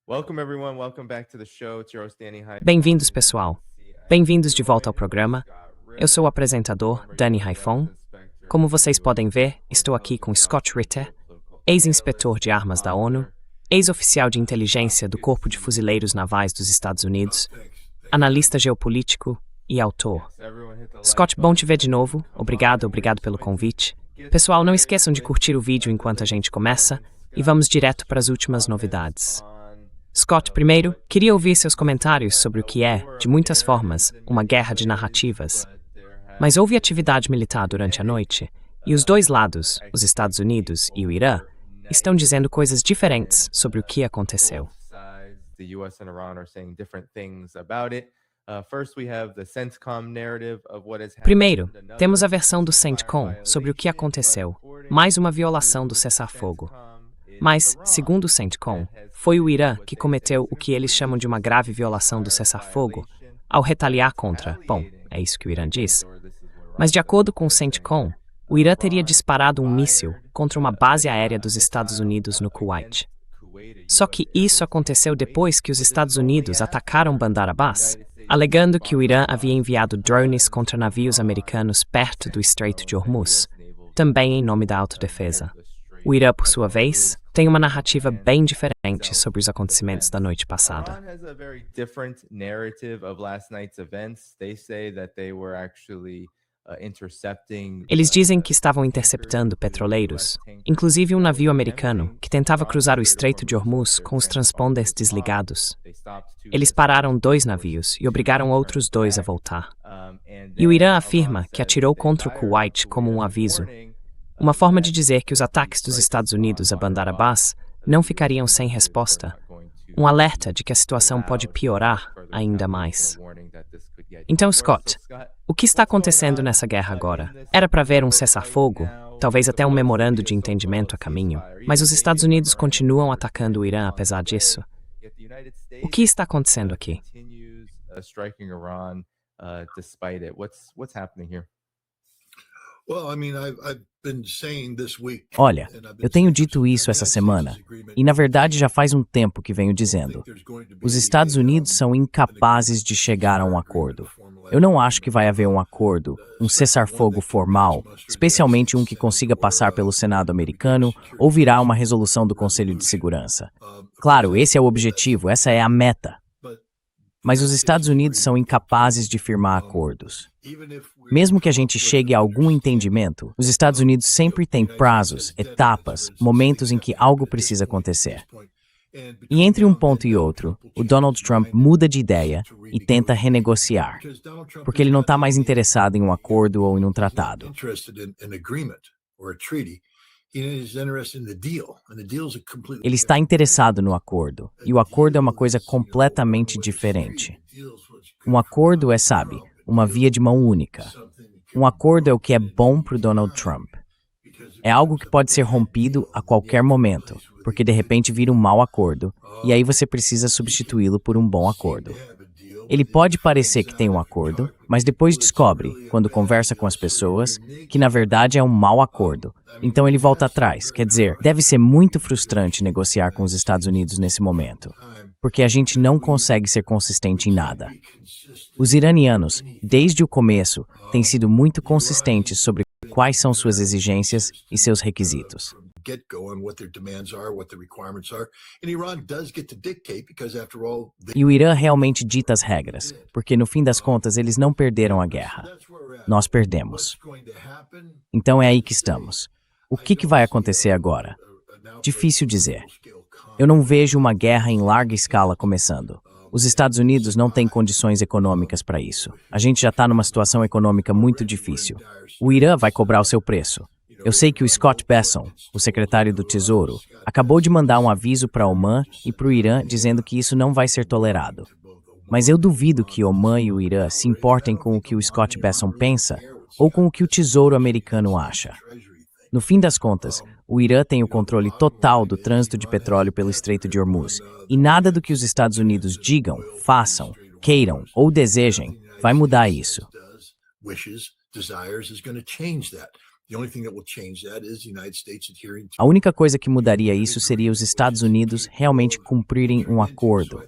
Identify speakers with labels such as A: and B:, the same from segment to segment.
A: Welcome everyone, welcome back to the show. It's your host Danny Haifon.
B: Bem-vindos, pessoal. Bem-vindos de volta ao programa. Eu sou o apresentador Danny Haifon. Como vocês podem ver, estou aqui com Scott Ritter, ex-inspetor de armas da ONU, ex-oficial de inteligência do Corpo de Fuzileiros Navais dos Estados Unidos, analista geopolítico e autor. Scott, bom te ver de novo. Obrigado pelo convite. Pessoal, não esqueçam de curtir o vídeo enquanto a gente começa e vamos direto para as últimas novidades. Scott, primeiro, queria ouvir seus comentários sobre o que é, de muitas formas, uma guerra de narrativas. Mas houve atividade militar durante a noite, e os dois lados, os Estados Unidos e o Irã, estão dizendo coisas diferentes sobre o que aconteceu. Primeiro, temos a versão do CENTCOM sobre o que aconteceu, mais uma violação do cessar-fogo. Mas, segundo o CENTCOM, foi o Irã que cometeu o que eles chamam de uma grave violação do cessar-fogo, ao retaliar contra, é isso que o Irã diz. Mas de acordo com o CENTCOM, o Irã teria disparado um míssil contra uma base aérea dos Estados Unidos no Kuwait. Só que isso aconteceu depois que os Estados Unidos atacaram Bandar Abbas, alegando que o Irã havia enviado drones contra navios americanos perto do Estreito de Hormuz, também em nome da autodefesa. O Irã, por sua vez, tem uma narrativa bem diferente sobre os acontecimentos da noite passada. Eles dizem que estavam interceptando petroleiros, inclusive um navio americano que tentava cruzar o Estreito de Hormuz com os transponders desligados. Eles pararam 2 navios e obrigaram outros 2 a voltar. E o Irã afirma que atirou contra o Kuwait como um aviso, uma forma de dizer que os ataques dos Estados Unidos a Bandar Abbas não ficariam sem resposta, um alerta de que a situação pode piorar ainda mais. Então, Scott, o que está acontecendo nessa guerra agora? Era para haver um cessar-fogo, talvez até um memorando de entendimento a caminho, mas os Estados Unidos continuam atacando o Irã apesar disso. O que está acontecendo aqui?
C: Olha, eu tenho dito isso essa semana, e na verdade já faz um tempo que venho dizendo. Os Estados Unidos são incapazes de chegar a um acordo. Eu não acho que vai haver um acordo, um cessar-fogo formal, especialmente um que consiga passar pelo Senado americano ou virar uma resolução do Conselho de Segurança. Claro, esse é o objetivo, essa é a meta. Mas os Estados Unidos são incapazes de firmar acordos. Mesmo que a gente chegue a algum entendimento, os Estados Unidos sempre têm prazos, etapas, momentos em que algo precisa acontecer. E entre um ponto e outro, o Donald Trump muda de ideia e tenta renegociar, porque ele não está mais interessado em um acordo ou em um tratado. Ele está interessado no acordo, e o acordo é uma coisa completamente diferente. Um acordo é, sabe, uma via de mão única. Um acordo é o que é bom para o Donald Trump. É algo que pode ser rompido a qualquer momento, porque de repente vira um mau acordo, e aí você precisa substituí-lo por um bom acordo. Ele pode parecer que tem um acordo, mas depois descobre, quando conversa com as pessoas, que na verdade é um mau acordo. Então ele volta atrás. Quer dizer, deve ser muito frustrante negociar com os Estados Unidos nesse momento, porque a gente não consegue ser consistente em nada. Os iranianos, desde o começo, têm sido muito consistentes sobre quais são suas exigências e seus requisitos. E o Irã realmente dita as regras, porque no fim das contas eles não perderam a guerra. Nós perdemos. Então é aí que estamos. O que vai acontecer agora? Difícil dizer. Eu não vejo uma guerra em larga escala começando. Os Estados Unidos não têm condições econômicas para isso. A gente já está numa situação econômica muito difícil. O Irã vai cobrar o seu preço. Eu sei que o Scott Bessent, o secretário do Tesouro, acabou de mandar um aviso para Omã e para o Irã dizendo que isso não vai ser tolerado. Mas eu duvido que Omã e o Irã se importem com o que o Scott Bessent pensa ou com o que o Tesouro americano acha. No fim das contas, o Irã tem o controle total do trânsito de petróleo pelo Estreito de Hormuz, e nada do que os Estados Unidos digam, façam, queiram ou desejem vai mudar isso. A única coisa que mudaria isso seria os Estados Unidos realmente cumprirem um acordo.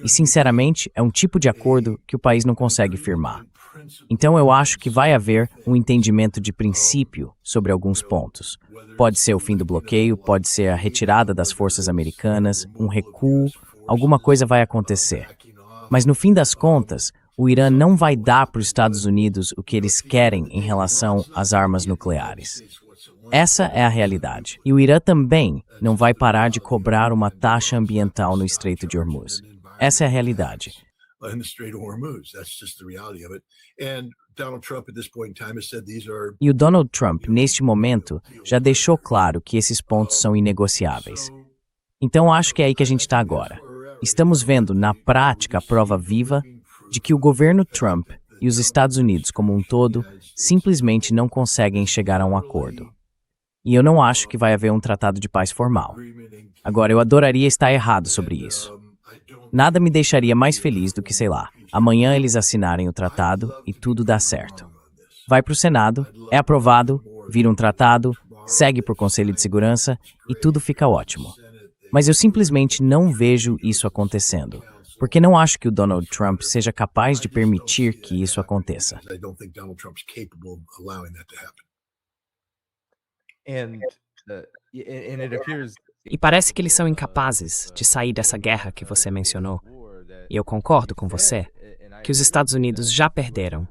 C: E, sinceramente, é um tipo de acordo que o país não consegue firmar. Então, eu acho que vai haver um entendimento de princípio sobre alguns pontos. Pode ser o fim do bloqueio, pode ser a retirada das forças americanas, um recuo, alguma coisa vai acontecer. Mas, no fim das contas, o Irã não vai dar para os Estados Unidos o que eles querem em relação às armas nucleares. Essa é a realidade. E o Irã também não vai parar de cobrar uma taxa ambiental no Estreito de Hormuz. Essa é a realidade. E o Donald Trump, neste momento, já deixou claro que esses pontos são inegociáveis. Então, acho que é aí que a gente está agora. Estamos vendo, na prática, a prova viva de que o governo Trump e os Estados Unidos como um todo simplesmente não conseguem chegar a um acordo. E eu não acho que vai haver um tratado de paz formal. Agora, eu adoraria estar errado sobre isso. Nada me deixaria mais feliz do que, sei lá, amanhã eles assinarem o tratado e tudo dá certo. Vai para o Senado, é aprovado, vira um tratado, segue por Conselho de Segurança e tudo fica ótimo. Mas eu simplesmente não vejo isso acontecendo, porque não acho que o Donald Trump seja capaz de permitir que isso aconteça.
B: E parece que eles são incapazes de sair dessa guerra que você mencionou. E eu concordo com você que os Estados Unidos já perderam.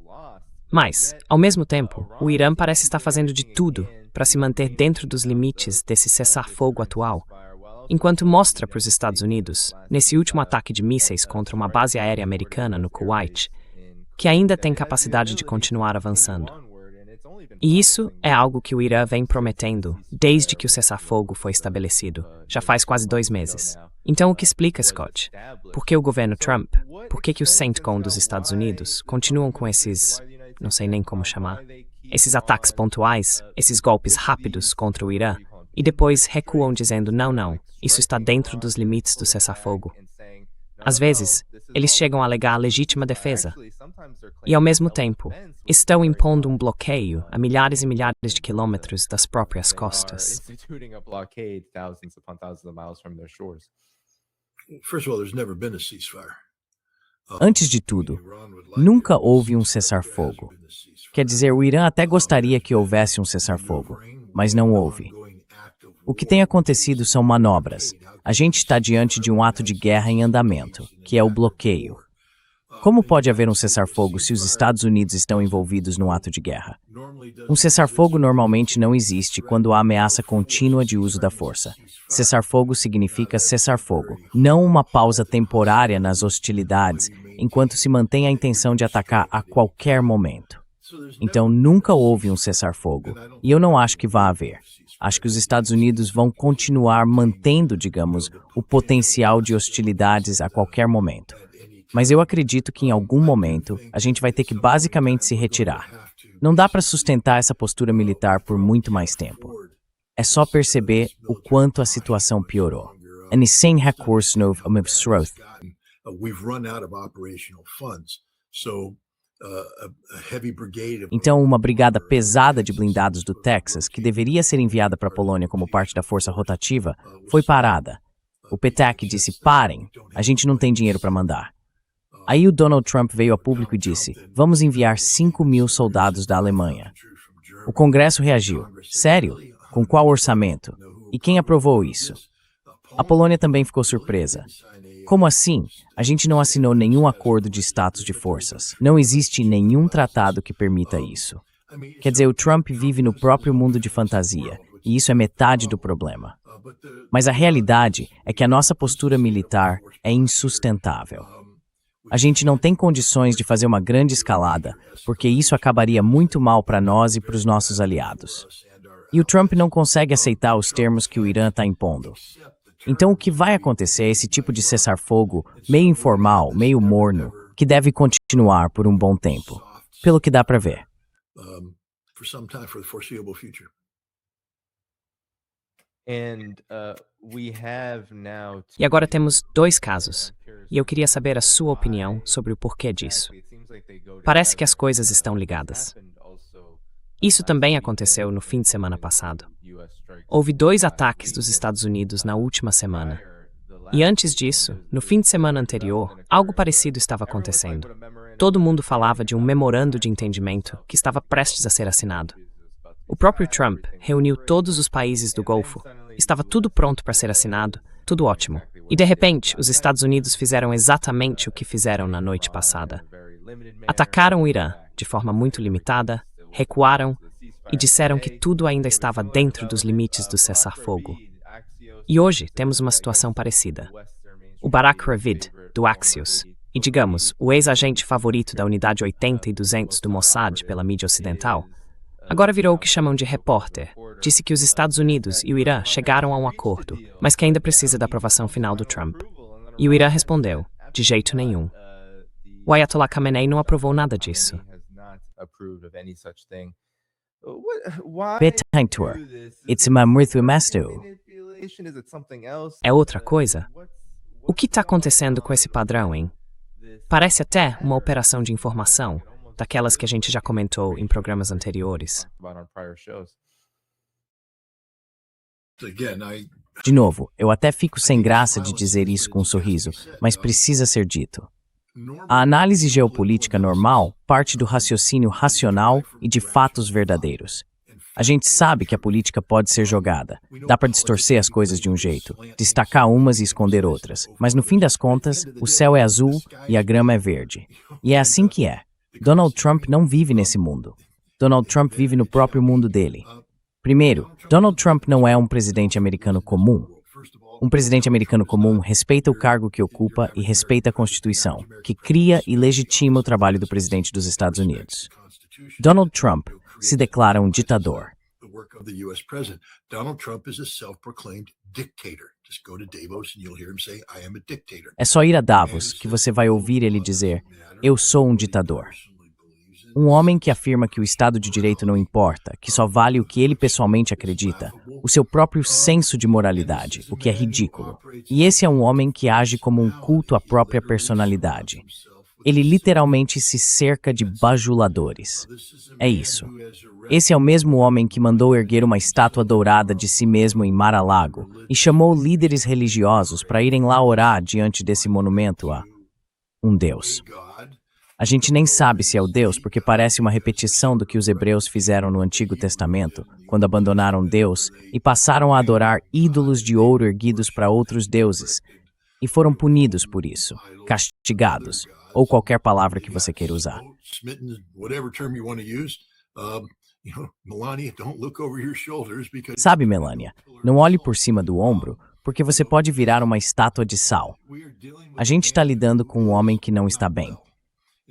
B: Mas, ao mesmo tempo, o Irã parece estar fazendo de tudo para se manter dentro dos limites desse cessar-fogo atual, enquanto mostra para os Estados Unidos, nesse último ataque de mísseis contra uma base aérea americana no Kuwait, que ainda tem capacidade de continuar avançando. E isso é algo que o Irã vem prometendo desde que o cessar-fogo foi estabelecido, já faz quase 2 meses. Então, o que explica, Scott? Por que o governo Trump, por que o CENTCOM dos Estados Unidos continuam com esses, não sei nem como chamar, esses ataques pontuais, esses golpes rápidos contra o Irã, e depois recuam dizendo, não, isso está dentro dos limites do cessar-fogo. Às vezes, eles chegam a alegar a legítima defesa. E, ao mesmo tempo, estão impondo um bloqueio a milhares e milhares de quilômetros das próprias costas.
C: Antes de tudo, nunca houve um cessar-fogo. Quer dizer, o Irã até gostaria que houvesse um cessar-fogo, mas não houve. O que tem acontecido são manobras. A gente está diante de um ato de guerra em andamento, que é o bloqueio. Como pode haver um cessar-fogo se os Estados Unidos estão envolvidos num ato de guerra? Um cessar-fogo normalmente não existe quando há ameaça contínua de uso da força. Cessar-fogo significa cessar-fogo, não uma pausa temporária nas hostilidades, enquanto se mantém a intenção de atacar a qualquer momento. Então, nunca houve um cessar-fogo, e eu não acho que vá haver. Acho que os Estados Unidos vão continuar mantendo, digamos, o potencial de hostilidades a qualquer momento. Mas eu acredito que em algum momento a gente vai ter que basicamente se retirar. Não dá para sustentar essa postura militar por muito mais tempo. É só perceber o quanto a situação piorou. Sem recurso novo a Mibsroth. Então, uma brigada pesada de blindados do Texas, que deveria ser enviada para a Polônia como parte da força rotativa, foi parada. O PTAC disse, parem, a gente não tem dinheiro para mandar. Aí o Donald Trump veio a público e disse, vamos enviar 5.000 soldados da Alemanha. O Congresso reagiu, sério? Com qual orçamento? E quem aprovou isso? A Polônia também ficou surpresa. Como assim? A gente não assinou nenhum acordo de status de forças. Não existe nenhum tratado que permita isso. Quer dizer, o Trump vive no próprio mundo de fantasia, e isso é metade do problema. Mas a realidade é que a nossa postura militar é insustentável. A gente não tem condições de fazer uma grande escalada, porque isso acabaria muito mal para nós e para os nossos aliados. E o Trump não consegue aceitar os termos que o Irã está impondo. Então, o que vai acontecer é esse tipo de cessar-fogo meio informal, meio morno, que deve continuar por um bom tempo, pelo que dá para ver.
B: E agora temos 2 casos, e eu queria saber a sua opinião sobre o porquê disso. Parece que as coisas estão ligadas. Isso também aconteceu no fim de semana passado. Houve 2 ataques dos Estados Unidos na última semana. E antes disso, no fim de semana anterior, algo parecido estava acontecendo. Todo mundo falava de um memorando de entendimento que estava prestes a ser assinado. O próprio Trump reuniu todos os países do Golfo. Estava tudo pronto para ser assinado, tudo ótimo. E de repente, os Estados Unidos fizeram exatamente o que fizeram na noite passada. Atacaram o Irã de forma muito limitada, recuaram e disseram que tudo ainda estava dentro dos limites do cessar-fogo. E hoje temos uma situação parecida. O Barak Ravid, do Axios, e digamos, o ex-agente favorito da Unidade 80 e 200 do Mossad pela mídia ocidental, agora virou o que chamam de repórter. Disse que os Estados Unidos e o Irã chegaram a um acordo, mas que ainda precisa da aprovação final do Trump. E o Irã respondeu, de jeito nenhum. O Ayatollah Khamenei não aprovou nada disso.
C: Betantur, it's uma murthu mastu.
B: É outra coisa? O que está acontecendo com esse padrão, hein? Parece até uma operação de informação, daquelas que a gente já comentou em programas anteriores.
C: De novo, eu até fico sem graça de dizer isso com um sorriso, mas precisa ser dito. A análise geopolítica normal parte do raciocínio racional e de fatos verdadeiros. A gente sabe que a política pode ser jogada. Dá para distorcer as coisas de um jeito, destacar umas e esconder outras. Mas no fim das contas, o céu é azul e a grama é verde. E é assim que é. Donald Trump não vive nesse mundo. Donald Trump vive no próprio mundo dele. Primeiro, Donald Trump não é um presidente americano comum. Um presidente americano comum respeita o cargo que ocupa e respeita a Constituição, que cria e legitima o trabalho do presidente dos Estados Unidos. Donald Trump se declara um ditador. É só ir a Davos que você vai ouvir ele dizer, eu sou um ditador. Um homem que afirma que o Estado de Direito não importa, que só vale o que ele pessoalmente acredita, o seu próprio senso de moralidade, o que é ridículo. E esse é um homem que age como um culto à própria personalidade. Ele literalmente se cerca de bajuladores. É isso. Esse é o mesmo homem que mandou erguer uma estátua dourada de si mesmo em Mar-a-Lago e chamou líderes religiosos para irem lá orar diante desse monumento a um Deus. A gente nem sabe se é o Deus porque parece uma repetição do que os hebreus fizeram no Antigo Testamento, quando abandonaram Deus e passaram a adorar ídolos de ouro erguidos para outros deuses, e foram punidos por isso, castigados, ou qualquer palavra que você queira usar. Sabe, Melania, não olhe por cima do ombro, porque você pode virar uma estátua de sal. A gente está lidando com um homem que não está bem.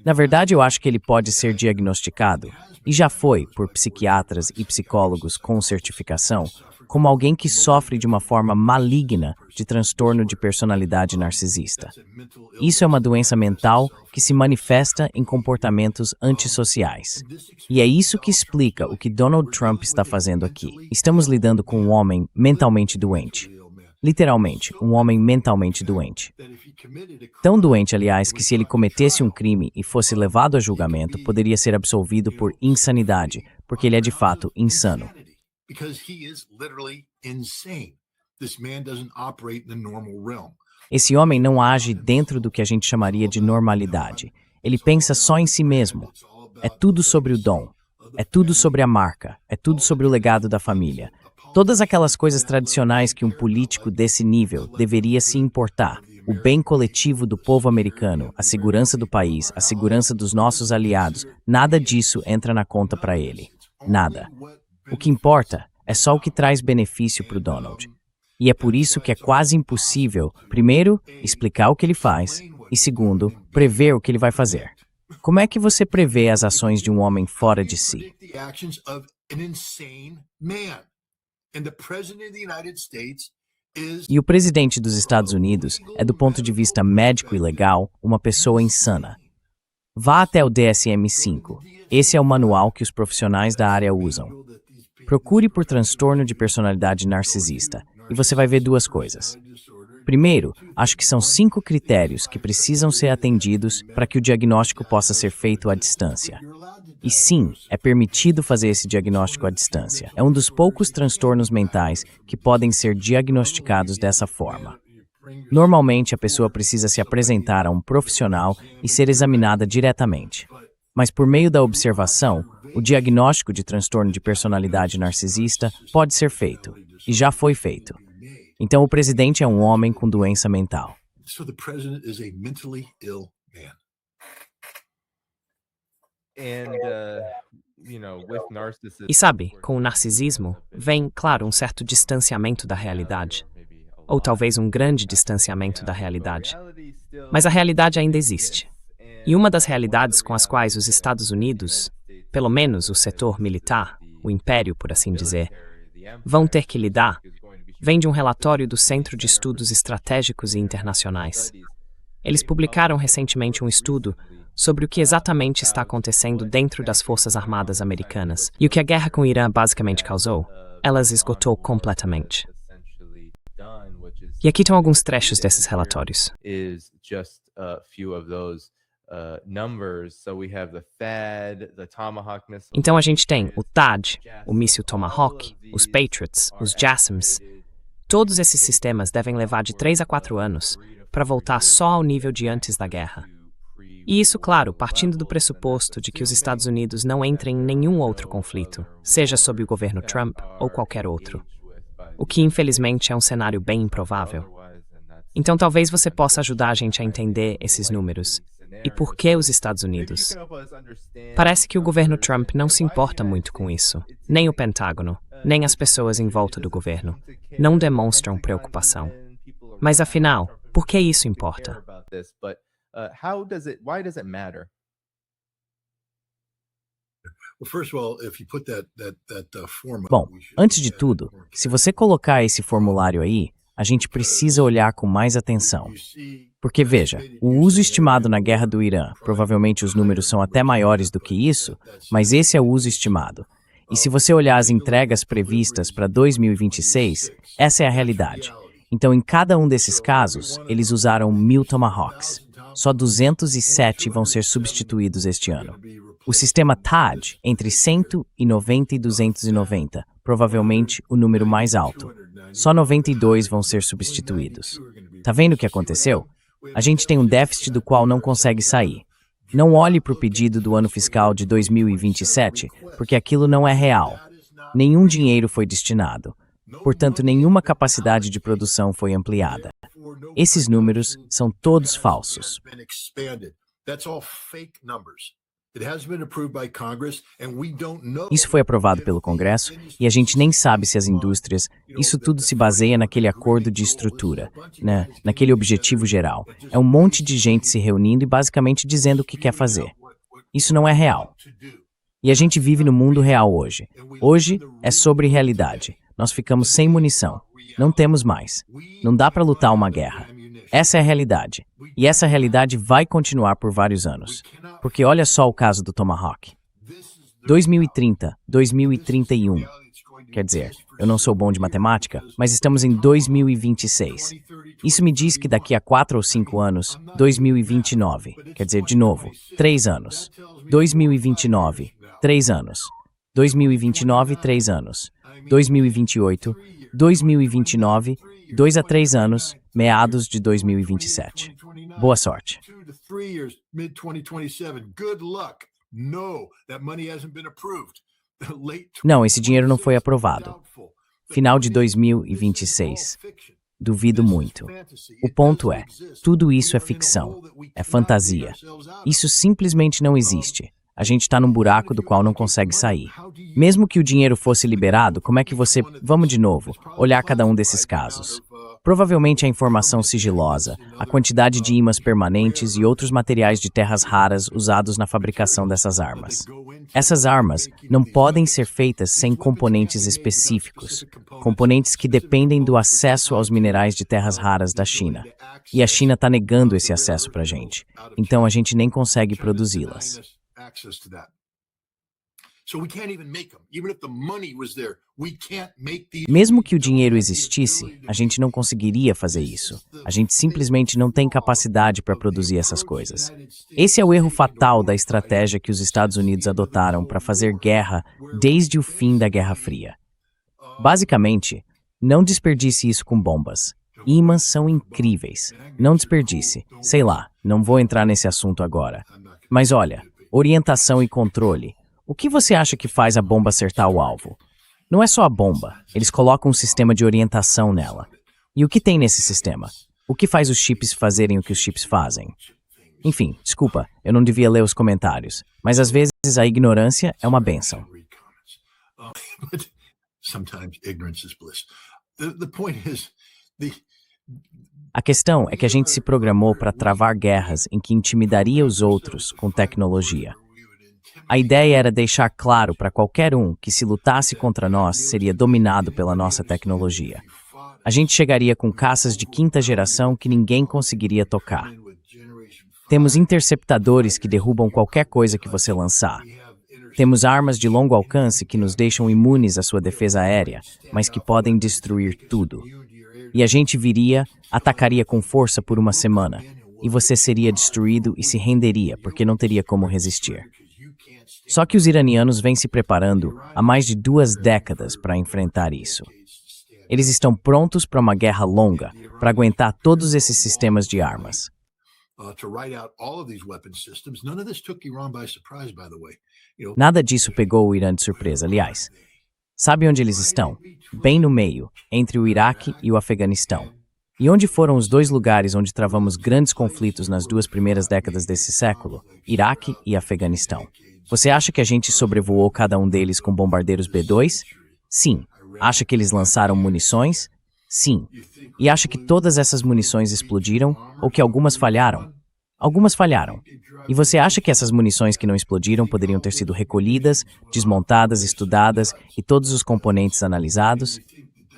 C: Na verdade, eu acho que ele pode ser diagnosticado, e já foi, por psiquiatras e psicólogos com certificação, como alguém que sofre de uma forma maligna de transtorno de personalidade narcisista. Isso é uma doença mental que se manifesta em comportamentos antissociais. E é isso que explica o que Donald Trump está fazendo aqui. Estamos lidando com um homem mentalmente doente. Literalmente, um homem mentalmente doente. Tão doente, aliás, que se ele cometesse um crime e fosse levado a julgamento, poderia ser absolvido por insanidade, porque ele é de fato insano. Esse homem não age dentro do que a gente chamaria de normalidade. Ele pensa só em si mesmo. É tudo sobre o dom. É tudo sobre a marca. É tudo sobre o legado da família. Todas aquelas coisas tradicionais que um político desse nível deveria se importar. O bem coletivo do povo americano, a segurança do país, a segurança dos nossos aliados, nada disso entra na conta para ele. Nada. O que importa é só o que traz benefício para o Donald. E é por isso que é quase impossível, primeiro, explicar o que ele faz, e segundo, prever o que ele vai fazer. Como é que você prevê as ações de um homem fora de si? E o presidente dos Estados Unidos é, do ponto de vista médico e legal, uma pessoa insana. Vá até o DSM-5. Esse é o manual que os profissionais da área usam. Procure por transtorno de personalidade narcisista e você vai ver duas coisas. Primeiro, acho que são 5 critérios que precisam ser atendidos para que o diagnóstico possa ser feito à distância. E sim, é permitido fazer esse diagnóstico à distância. É um dos poucos transtornos mentais que podem ser diagnosticados dessa forma. Normalmente, a pessoa precisa se apresentar a um profissional e ser examinada diretamente. Mas por meio da observação, o diagnóstico de transtorno de personalidade narcisista pode ser feito, e já foi feito. Então, o presidente é um homem com doença mental.
D: So the president is a mentally ill man.
B: E sabe, com o narcisismo, vem, claro, um certo distanciamento da realidade. Ou talvez um grande distanciamento da realidade. Mas a realidade ainda existe. E uma das realidades com as quais os Estados Unidos, pelo menos o setor militar, o império, por assim dizer, vão ter que lidar, vem de um relatório do Centro de Estudos Estratégicos e Internacionais. Eles publicaram recentemente um estudo sobre o que exatamente está acontecendo dentro das Forças Armadas Americanas e o que a guerra com o Irã basicamente causou. Elas esgotou completamente. E aqui estão alguns trechos desses relatórios. Então a gente tem o THAAD, o míssil Tomahawk, os Patriots, os JASSMs. Todos esses sistemas devem levar de 3 a 4 anos para voltar só ao nível de antes da guerra. E isso, claro, partindo do pressuposto de que os Estados Unidos não entrem em nenhum outro conflito, seja sob o governo Trump ou qualquer outro. O que, infelizmente, é um cenário bem improvável. Então, talvez você possa ajudar a gente a entender esses números. E por que os Estados Unidos? Parece que o governo Trump não se importa muito com isso. Nem o Pentágono, nem as pessoas em volta do governo. Não demonstram preocupação. Mas, afinal, por que isso importa?
C: Bom, antes de tudo, se você colocar esse formulário aí, a gente precisa olhar com mais atenção. Porque, veja, o uso estimado na guerra do Irã, provavelmente os números são até maiores do que isso, mas esse é o uso estimado. E se você olhar as entregas previstas para 2026, essa é a realidade. Então, em cada um desses casos, eles usaram 1.000 Tomahawks. Só 207 vão ser substituídos este ano. O sistema THAAD, entre 190 e 290, provavelmente o número mais alto. Só 92 vão ser substituídos. Tá vendo o que aconteceu? A gente tem um déficit do qual não consegue sair. Não olhe para o pedido do ano fiscal de 2027, porque aquilo não é real. Nenhum dinheiro foi destinado. Portanto, nenhuma capacidade de produção foi ampliada. Esses números são todos falsos. Isso foi aprovado pelo Congresso e a gente nem sabe se as indústrias, isso tudo se baseia naquele acordo de estrutura, né? Naquele objetivo geral. É um monte de gente se reunindo e basicamente dizendo o que quer fazer. Isso não é real. E a gente vive no mundo real hoje. Hoje é sobre realidade. Nós ficamos sem munição. Não temos mais. Não dá para lutar uma guerra. Essa é a realidade. E essa realidade vai continuar por vários anos. Porque olha só o caso do Tomahawk. 2030, 2031. Quer dizer, eu não sou bom de matemática, mas estamos em 2026. Isso me diz que daqui a 4 ou 5 anos, 2029. Quer dizer, de novo, 3 anos. 2029, 3 anos. 2029, 3 anos. 2028, 2029, 2 a 3 anos, meados de 2027. Boa sorte. Não, esse dinheiro não foi aprovado. Final de 2026. Duvido muito. O ponto é, tudo isso é ficção, é fantasia. Isso simplesmente não existe. A gente está num buraco do qual não consegue sair. Mesmo que o dinheiro fosse liberado, como é que você... Vamos de novo, olhar cada um desses casos. Provavelmente a informação sigilosa, a quantidade de ímãs permanentes e outros materiais de terras raras usados na fabricação dessas armas. Essas armas não podem ser feitas sem componentes específicos, componentes que dependem do acesso aos minerais de terras raras da China. E a China está negando esse acesso para a gente. Então a gente nem consegue produzi-las. Mesmo que o dinheiro existisse, a gente não conseguiria fazer isso. A gente simplesmente não tem capacidade para produzir essas coisas. Esse é o erro fatal da estratégia que os Estados Unidos adotaram para fazer guerra desde o fim da Guerra Fria. Basicamente, não desperdice isso com bombas. Ímãs são incríveis. Não desperdice. Sei lá, não vou entrar nesse assunto agora. Mas olha, orientação e controle. O que você acha que faz a bomba acertar o alvo? Não é só a bomba, eles colocam um sistema de orientação nela. E o que tem nesse sistema? O que faz os chips fazerem o que os chips fazem? Enfim, desculpa, eu não devia ler os comentários, mas às vezes a ignorância é uma bênção. A questão é que a gente se programou para travar guerras em que intimidaria os outros com tecnologia. A ideia era deixar claro para qualquer um que se lutasse contra nós seria dominado pela nossa tecnologia. A gente chegaria com caças de quinta geração que ninguém conseguiria tocar. Temos interceptadores que derrubam qualquer coisa que você lançar. Temos armas de longo alcance que nos deixam imunes à sua defesa aérea, mas que podem destruir tudo. E a gente viria, atacaria com força por uma semana, e você seria destruído e se renderia porque não teria como resistir. Só que os iranianos vêm se preparando há mais de 2 décadas para enfrentar isso. Eles estão prontos para uma guerra longa, para aguentar todos esses sistemas de armas. Nada disso pegou o Irã de surpresa, aliás. Sabe onde eles estão? Bem no meio, entre o Iraque e o Afeganistão. E onde foram os 2 lugares onde travamos grandes conflitos nas 2 primeiras décadas desse século? Iraque e Afeganistão. Você acha que a gente sobrevoou cada um deles com bombardeiros B-2? Sim. Acha que eles lançaram munições? Sim. E acha que todas essas munições explodiram ou que algumas falharam? Algumas falharam. E você acha que essas munições que não explodiram poderiam ter sido recolhidas, desmontadas, estudadas e todos os componentes analisados?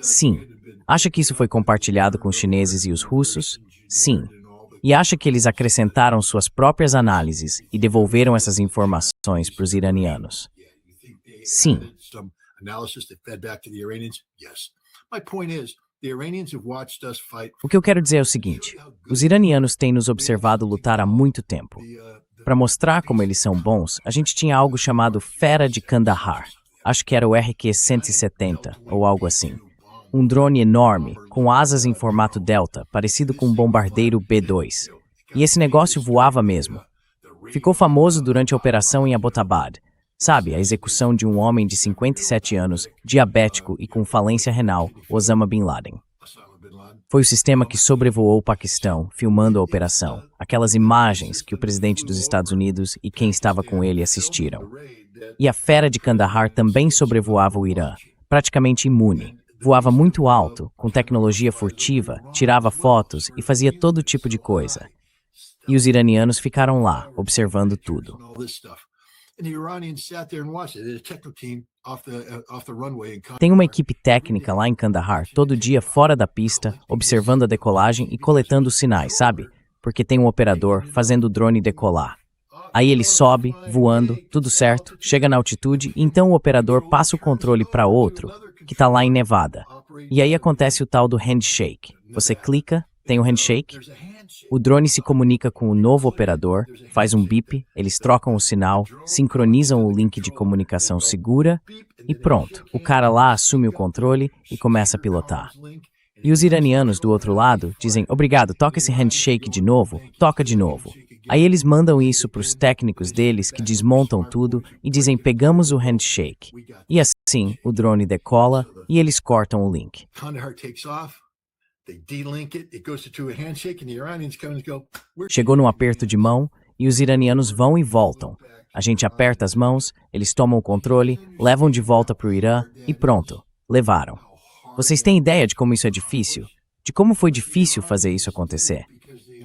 C: Sim. Acha que isso foi compartilhado com os chineses e os russos? Sim. E acha que eles acrescentaram suas próprias análises e devolveram essas informações para os iranianos? Sim. O que eu quero dizer é o seguinte: os iranianos têm nos observado lutar há muito tempo. Para mostrar como eles são bons, a gente tinha algo chamado Fera de Kandahar. Acho que era o RQ-170 ou algo assim. Um drone enorme, com asas em formato delta, parecido com um bombardeiro B-2. E esse negócio voava mesmo. Ficou famoso durante a operação em Abbottabad. Sabe, a execução de um homem de 57 anos, diabético e com falência renal, Osama Bin Laden. Foi o sistema que sobrevoou o Paquistão, filmando a operação. Aquelas imagens que o presidente dos Estados Unidos e quem estava com ele assistiram. E a Fera de Kandahar também sobrevoava o Irã, praticamente imune. Voava muito alto, com tecnologia furtiva, tirava fotos e fazia todo tipo de coisa. E os iranianos ficaram lá, observando tudo. Tem uma equipe técnica lá em Kandahar, todo dia fora da pista, observando a decolagem e coletando os sinais, sabe? Porque tem um operador fazendo o drone decolar. Aí ele sobe, voando, tudo certo, chega na altitude, e então o operador passa o controle para outro, que está lá em Nevada. E aí acontece o tal do handshake. Você clica, tem o handshake, o drone se comunica com o novo operador, faz um bip, eles trocam o sinal, sincronizam o link de comunicação segura e pronto. O cara lá assume o controle e começa a pilotar. E os iranianos do outro lado dizem, obrigado, toca esse handshake de novo, toca de novo. Aí eles mandam isso para os técnicos deles que desmontam tudo e dizem, pegamos o handshake. E assim, o drone decola e eles cortam o link. Chegou num aperto de mão e os iranianos vão e voltam. A gente aperta as mãos, eles tomam o controle, levam de volta para o Irã e pronto, levaram. Vocês têm ideia de como isso é difícil? De como foi difícil fazer isso acontecer?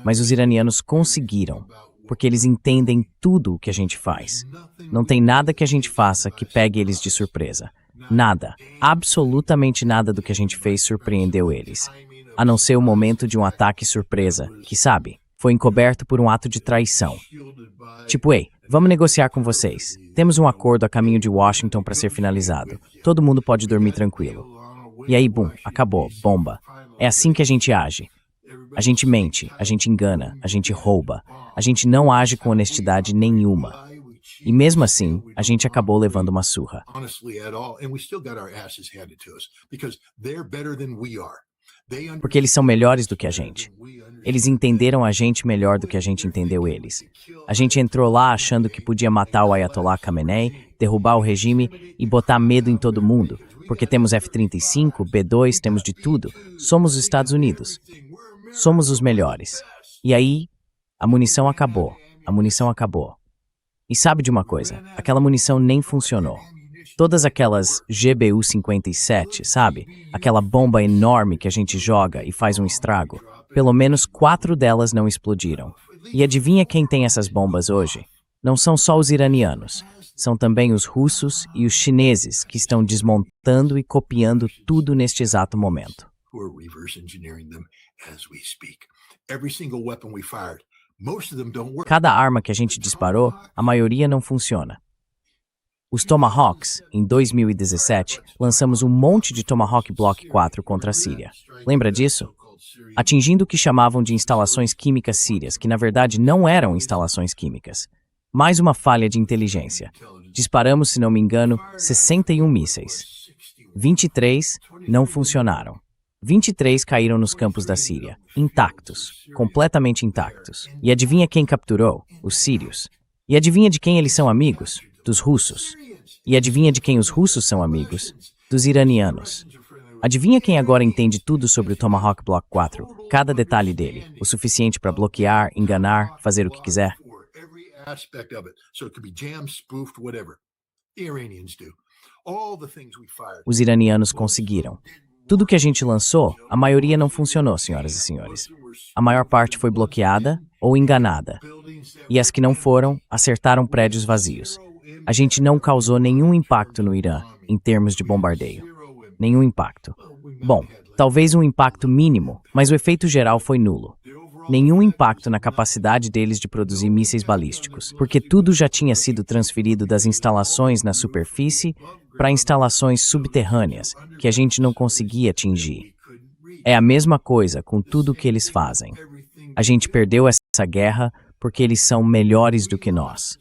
C: Mas os iranianos conseguiram, porque eles entendem tudo o que a gente faz. Não tem nada que a gente faça que pegue eles de surpresa. Nada, absolutamente nada do que a gente fez surpreendeu eles. A não ser o momento de um ataque surpresa, que sabe, foi encoberto por um ato de traição. Tipo, ei, vamos negociar com vocês. Temos um acordo a caminho de Washington para ser finalizado. Todo mundo pode dormir tranquilo. E aí, bum, acabou, bomba. É assim que a gente age. A gente mente, a gente engana, a gente rouba. A gente não age com honestidade nenhuma. E mesmo assim, a gente acabou levando uma surra. Porque eles são melhores do que a gente. Eles entenderam a gente melhor do que a gente entendeu eles. A gente entrou lá achando que podia matar o Ayatollah Khamenei, derrubar o regime e botar medo em todo mundo, porque temos F-35, B-2, temos de tudo. Somos os Estados Unidos. Somos os melhores. E aí, a munição acabou. A munição acabou. E sabe de uma coisa? Aquela munição nem funcionou. Todas aquelas GBU-57, sabe? Aquela bomba enorme que a gente joga e faz um estrago. Pelo menos 4 delas não explodiram. E adivinha quem tem essas bombas hoje? Não são só os iranianos. São também os russos e os chineses que estão desmontando e copiando tudo neste exato momento. Cada arma que a gente disparou, a maioria não funciona. Os Tomahawks, em 2017, lançamos um monte de Tomahawk Block 4 contra a Síria. Lembra disso? Atingindo o que chamavam de instalações químicas sírias, que na verdade não eram instalações químicas. Mais uma falha de inteligência. Disparamos, se não me engano, 61 mísseis. 23 não funcionaram. 23 caíram nos campos da Síria, intactos, completamente intactos. E adivinha quem capturou? Os sírios. E adivinha de quem eles são amigos? Dos russos. E adivinha de quem os russos são amigos? Dos iranianos. Adivinha quem agora entende tudo sobre o Tomahawk Block 4, cada detalhe dele, o suficiente para bloquear, enganar, fazer o que quiser? Os iranianos conseguiram. Tudo que a gente lançou, a maioria não funcionou, senhoras e senhores. A maior parte foi bloqueada ou enganada. E as que não foram, acertaram prédios vazios. A gente não causou nenhum impacto no Irã, em termos de bombardeio. Nenhum impacto. Bom, talvez um impacto mínimo, mas o efeito geral foi nulo. Nenhum impacto na capacidade deles de produzir mísseis balísticos, porque tudo já tinha sido transferido das instalações na superfície para instalações subterrâneas, que a gente não conseguia atingir. É a mesma coisa com tudo o que eles fazem. A gente perdeu essa guerra porque eles são melhores do que nós.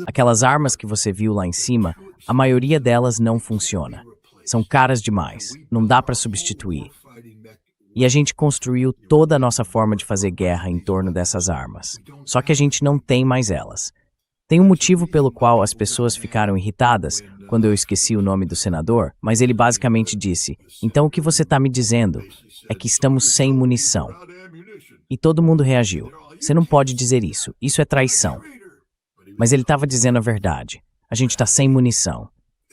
C: Aquelas armas que você viu lá em cima, a maioria delas não funciona. São caras demais, não dá para substituir. E a gente construiu toda a nossa forma de fazer guerra em torno dessas armas. Só que a gente não tem mais elas. Tem um motivo pelo qual as pessoas ficaram irritadas quando eu esqueci o nome do senador, mas ele basicamente disse: então o que você está me dizendo é que estamos sem munição. E todo mundo reagiu. Você não pode dizer isso, isso é traição. Mas ele estava dizendo a verdade. A gente está sem munição.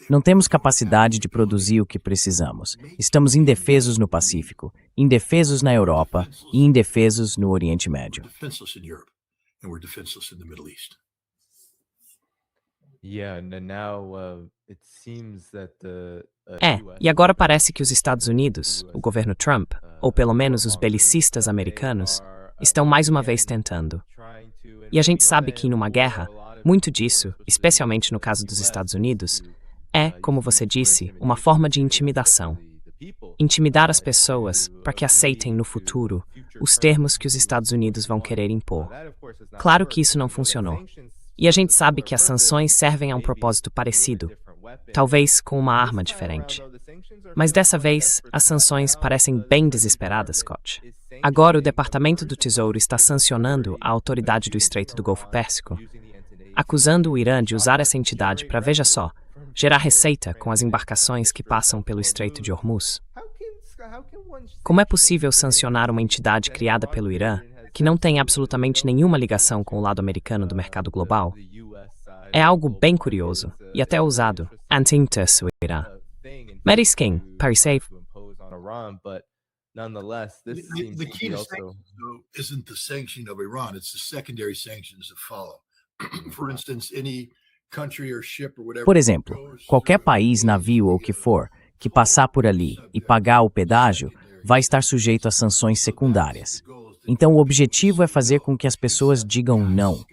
C: Não temos capacidade de produzir o que precisamos. Estamos indefesos no Pacífico, indefesos na Europa e indefesos no Oriente Médio.
B: E agora parece que os Estados Unidos, o governo Trump, ou pelo menos os belicistas americanos, estão mais uma vez tentando. E a gente sabe que numa guerra, muito disso, especialmente no caso dos Estados Unidos, é, como você disse, uma forma de intimidação. Intimidar as pessoas para que aceitem no futuro os termos que os Estados Unidos vão querer impor. Claro que isso não funcionou. E a gente sabe que as sanções servem a um propósito parecido, talvez com uma arma diferente. Mas dessa vez, as sanções parecem bem desesperadas, Scott. Agora o Departamento do Tesouro está sancionando a autoridade do Estreito do Golfo Pérsico, acusando o Irã de usar essa entidade para, veja só, gerar receita com as embarcações que passam pelo Estreito de Hormuz. Como é possível sancionar uma entidade criada pelo Irã, que não tem absolutamente nenhuma ligação com o lado americano do mercado global? É algo bem curioso e até ousado. Anti-interesse o Irã. Mary King, Paris Safe.
D: The key to sanctions, though, isn't the sanction of Iran, it's the secondary sanctions that follow. For instance, any country or ship or whatever.
C: Por exemplo, qualquer país, navio ou o que for, que passar por ali e pagar o pedágio vai estar sujeito a sanções secundárias. Então o objetivo é fazer com que as pessoas digam não.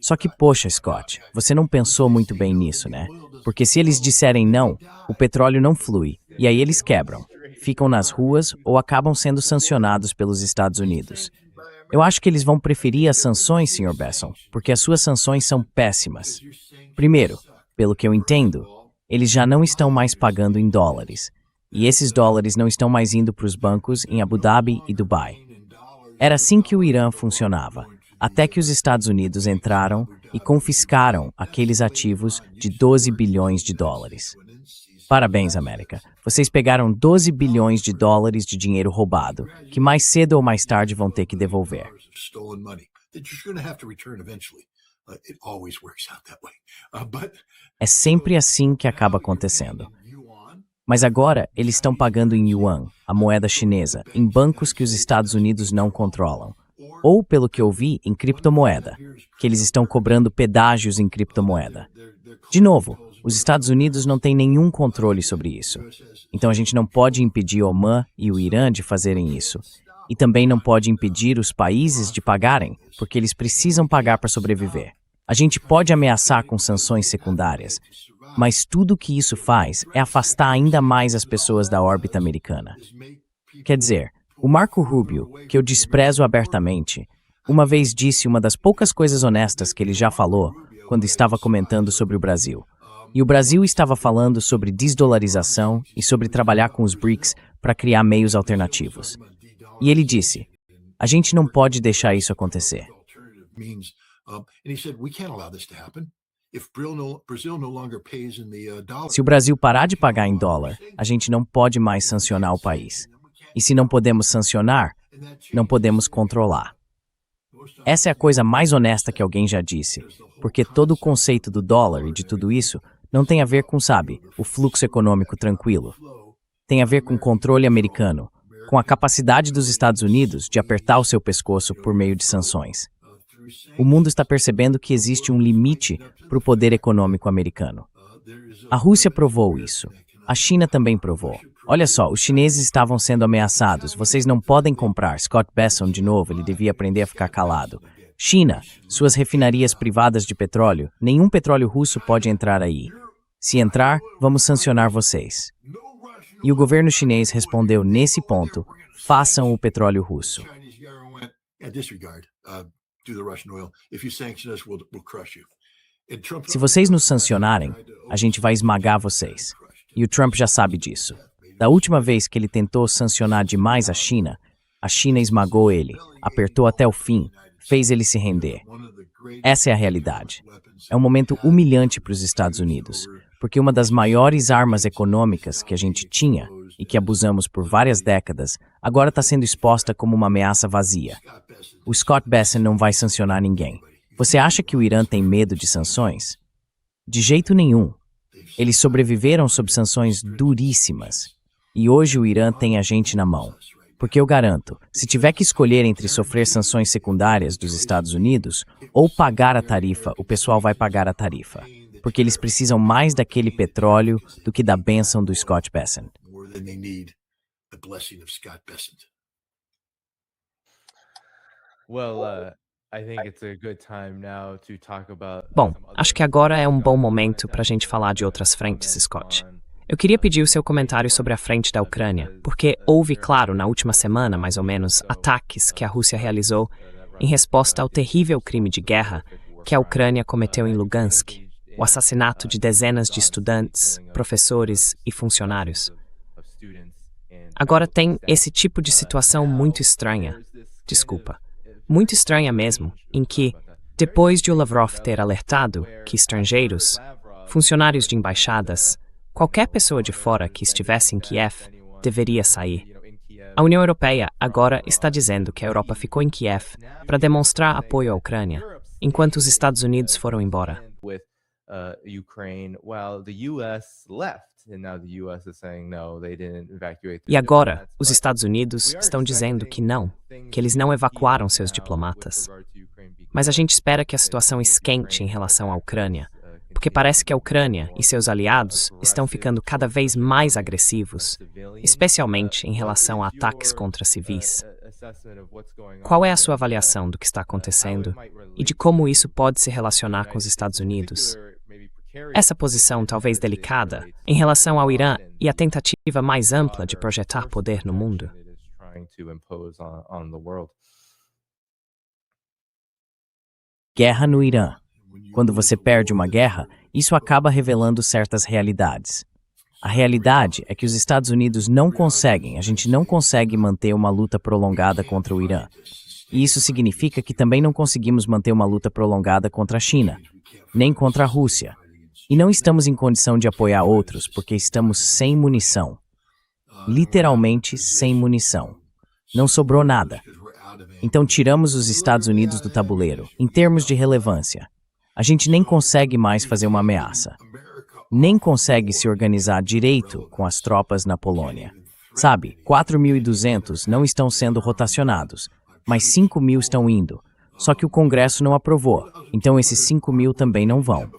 C: Só que, poxa, Scott, você não pensou muito bem nisso, né? Porque se eles disserem não, o petróleo não flui, e aí eles quebram, ficam nas ruas ou acabam sendo sancionados pelos Estados Unidos. Eu acho que eles vão preferir as sanções, Sr. Besson, porque as suas sanções são péssimas. Primeiro, pelo que eu entendo, eles já não estão mais pagando em dólares, e esses dólares não estão mais indo para os bancos em Abu Dhabi e Dubai. Era assim que o Irã funcionava, até que os Estados Unidos entraram e confiscaram aqueles ativos de 12 bilhões de dólares. Parabéns, América. Vocês pegaram 12 bilhões de dólares de dinheiro roubado, que mais cedo ou mais tarde vão ter que devolver. É sempre assim que acaba acontecendo. Mas agora eles estão pagando em yuan, a moeda chinesa, em bancos que os Estados Unidos não controlam. Ou, pelo que eu vi, em criptomoeda, que eles estão cobrando pedágios em criptomoeda. De novo, os Estados Unidos não têm nenhum controle sobre isso. Então a gente não pode impedir Omã e o Irã de fazerem isso. E também não pode impedir os países de pagarem, porque eles precisam pagar para sobreviver. A gente pode ameaçar com sanções secundárias, mas tudo que isso faz é afastar ainda mais as pessoas da órbita americana. Quer dizer, o Marco Rubio, que eu desprezo abertamente, uma vez disse uma das poucas coisas honestas que ele já falou quando estava comentando sobre o Brasil. E o Brasil estava falando sobre desdolarização e sobre trabalhar com os BRICS para criar meios alternativos. E ele disse, a gente não pode deixar isso acontecer. Se o Brasil parar de pagar em dólar, a gente não pode mais sancionar o país. E se não podemos sancionar, não podemos controlar. Essa é a coisa mais honesta que alguém já disse, porque todo o conceito do dólar e de tudo isso não tem a ver com, sabe, o fluxo econômico tranquilo. Tem a ver com o controle americano, com a capacidade dos Estados Unidos de apertar o seu pescoço por meio de sanções. O mundo está percebendo que existe um limite para o poder econômico americano. A Rússia provou isso. A China também provou. Olha só, os chineses estavam sendo ameaçados. Vocês não podem comprar. Scott Besson, de novo, ele devia aprender a ficar calado. China, suas refinarias privadas de petróleo, nenhum petróleo russo pode entrar aí. Se entrar, vamos sancionar vocês. E o governo chinês respondeu nesse ponto, façam o petróleo russo. Se vocês nos sancionarem, a gente vai esmagar vocês. E o Trump já sabe disso. Da última vez que ele tentou sancionar demais a China esmagou ele, apertou até o fim, fez ele se render. Essa é a realidade. É um momento humilhante para os Estados Unidos, porque uma das maiores armas econômicas que a gente tinha e que abusamos por várias décadas, agora está sendo exposta como uma ameaça vazia. O Scott Besson não vai sancionar ninguém. Você acha que o Irã tem medo de sanções? De jeito nenhum. Eles sobreviveram sob sanções duríssimas. E hoje o Irã tem a gente na mão. Porque eu garanto, se tiver que escolher entre sofrer sanções secundárias dos Estados Unidos ou pagar a tarifa, o pessoal vai pagar a tarifa. Porque eles precisam mais daquele petróleo do que da bênção do Scott Besson.
B: Bom, acho que agora é um bom momento para a gente falar de outras frentes, Scott. Eu queria pedir o seu comentário sobre a frente da Ucrânia, porque houve, claro, na última semana, mais ou menos, ataques que a Rússia realizou em resposta ao terrível crime de guerra que a Ucrânia cometeu em Lugansk, o assassinato de dezenas de estudantes, professores e funcionários. Agora tem esse tipo de situação muito estranha, muito estranha mesmo, em que, depois de o Lavrov ter alertado que estrangeiros, funcionários de embaixadas, qualquer pessoa de fora que estivesse em Kiev deveria sair. A União Europeia agora está dizendo que a Europa ficou em Kiev para demonstrar apoio à Ucrânia, enquanto os Estados Unidos foram embora. E agora, os Estados Unidos estão dizendo que não, que eles não evacuaram seus diplomatas. Mas a gente espera que a situação esquente em relação à Ucrânia, porque parece que a Ucrânia e seus aliados estão ficando cada vez mais agressivos, especialmente em relação a ataques contra civis. Qual é a sua avaliação do que está acontecendo e de como isso pode se relacionar com os Estados Unidos? Essa posição talvez delicada em relação ao Irã e a tentativa mais ampla de projetar poder no mundo?
C: Guerra no Irã. Quando você perde uma guerra, isso acaba revelando certas realidades. A realidade é que os Estados Unidos a gente não consegue manter uma luta prolongada contra o Irã. E isso significa que também não conseguimos manter uma luta prolongada contra a China, nem contra a Rússia. E não estamos em condição de apoiar outros porque estamos sem munição. Literalmente sem munição. Não sobrou nada. Então tiramos os Estados Unidos do tabuleiro, em termos de relevância. A gente nem consegue mais fazer uma ameaça. Nem consegue se organizar direito com as tropas na Polônia. Sabe, 4.200 não estão sendo rotacionados, mas 5.000 estão indo. Só que o Congresso não aprovou, então esses 5.000 também não vão.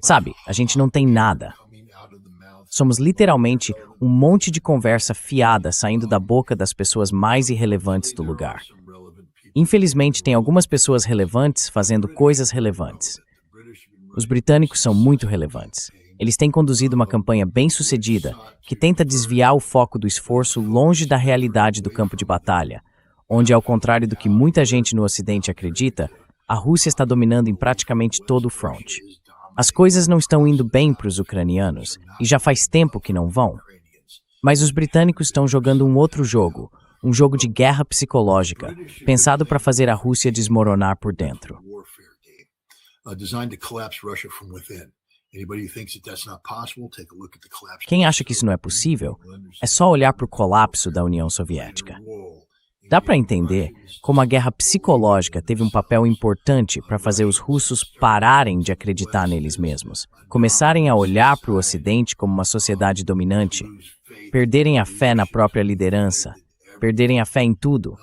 C: Sabe, a gente não tem nada. Somos literalmente um monte de conversa fiada saindo da boca das pessoas mais irrelevantes do lugar. Infelizmente, tem algumas pessoas relevantes fazendo coisas relevantes. Os britânicos são muito relevantes. Eles têm conduzido uma campanha bem-sucedida que tenta desviar o foco do esforço longe da realidade do campo de batalha, onde, ao contrário do que muita gente no Ocidente acredita, a Rússia está dominando em praticamente todo o front. As coisas não estão indo bem para os ucranianos, e já faz tempo que não vão. Mas os britânicos estão jogando um outro jogo, um jogo de guerra psicológica, pensado para fazer a Rússia desmoronar por dentro. Quem acha que isso não é possível, é só olhar para o colapso da União Soviética. Dá para entender como a guerra psicológica teve um papel importante para fazer os russos pararem de acreditar neles mesmos, começarem a olhar para o Ocidente como uma sociedade dominante, perderem a fé na própria liderança, perderem a fé em tudo,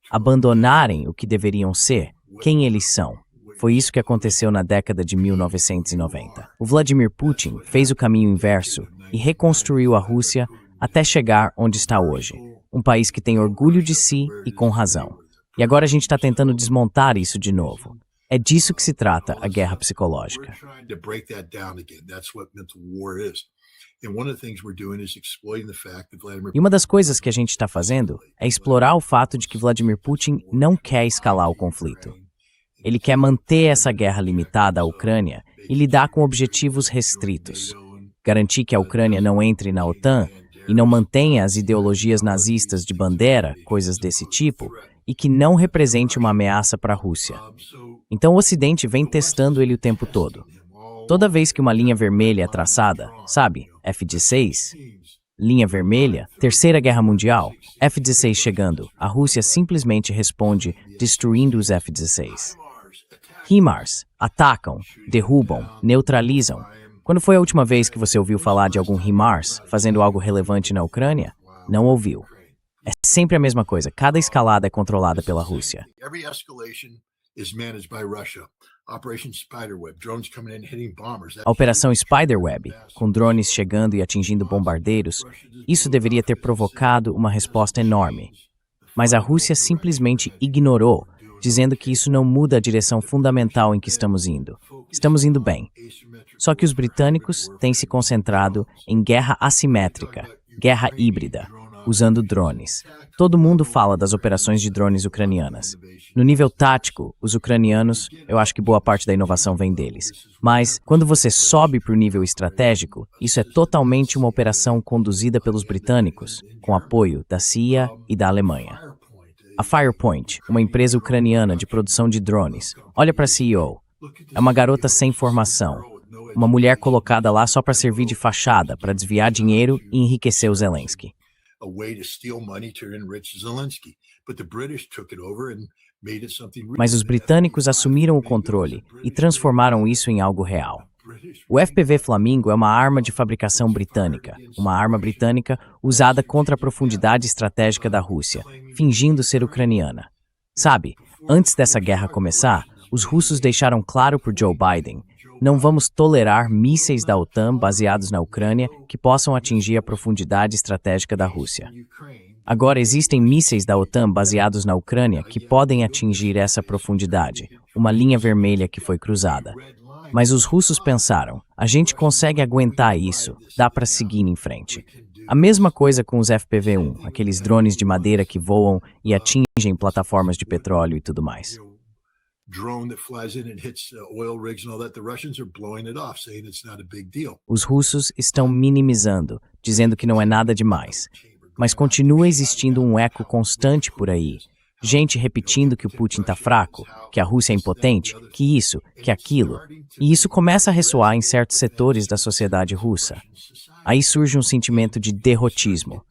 C: abandonarem o que deveriam ser, quem eles são. Foi isso que aconteceu na década de 1990. O Vladimir Putin fez o caminho inverso e reconstruiu a Rússia até chegar onde está hoje. Um país que tem orgulho de si e com razão. E agora a gente está tentando desmontar isso de novo. É disso que se trata a guerra psicológica. E uma das coisas que a gente está fazendo é explorar o fato de que Vladimir Putin não quer escalar o conflito. Ele quer manter essa guerra limitada à Ucrânia e lidar com objetivos restritos. Garantir que a Ucrânia não entre na OTAN e não mantenha as ideologias nazistas de bandeira, coisas desse tipo, e que não represente uma ameaça para a Rússia. Então o Ocidente vem testando ele o tempo todo. Toda vez que uma linha vermelha é traçada, sabe, F-16, linha vermelha, Terceira Guerra Mundial, F-16 chegando, a Rússia simplesmente responde destruindo os F-16. HIMARS atacam, derrubam, neutralizam. Quando foi a última vez que você ouviu falar de algum HIMARS fazendo algo relevante na Ucrânia? Não ouviu. É sempre a mesma coisa, cada escalada é controlada pela Rússia. A Operação Spiderweb, com drones chegando e atingindo bombardeiros, isso deveria ter provocado uma resposta enorme. Mas a Rússia simplesmente ignorou, dizendo que isso não muda a direção fundamental em que estamos indo. Estamos indo bem. Só que os britânicos têm se concentrado em guerra assimétrica, guerra híbrida, usando drones. Todo mundo fala das operações de drones ucranianas. No nível tático, os ucranianos, eu acho que boa parte da inovação vem deles. Mas, quando você sobe para o nível estratégico, isso é totalmente uma operação conduzida pelos britânicos, com apoio da CIA e da Alemanha. A Firepoint, uma empresa ucraniana de produção de drones, olha para a CEO. É uma garota sem formação. Uma mulher colocada lá só para servir de fachada, para desviar dinheiro e enriquecer o Zelensky. Mas os britânicos assumiram o controle e transformaram isso em algo real. O FPV Flamingo é uma arma de fabricação britânica, uma arma britânica usada contra a profundidade estratégica da Rússia, fingindo ser ucraniana. Sabe, Antes dessa guerra começar, os russos deixaram claro para Joe Biden: não vamos tolerar mísseis da OTAN baseados na Ucrânia que possam atingir a profundidade estratégica da Rússia. Agora existem mísseis da OTAN baseados na Ucrânia que podem atingir essa profundidade, uma linha vermelha que foi cruzada. Mas os russos pensaram: a gente consegue aguentar isso, dá para seguir em frente. A mesma coisa com os FPV-1, aqueles drones de madeira que voam e atingem plataformas de petróleo e tudo mais. Os russos estão minimizando, dizendo que não é nada demais. Mas continua existindo um eco constante por aí. Gente repetindo que o Putin tá fraco, que a Rússia é impotente, que isso, que aquilo. E isso começa a ressoar em certos setores da sociedade russa. Aí surge um sentimento de derrotismo.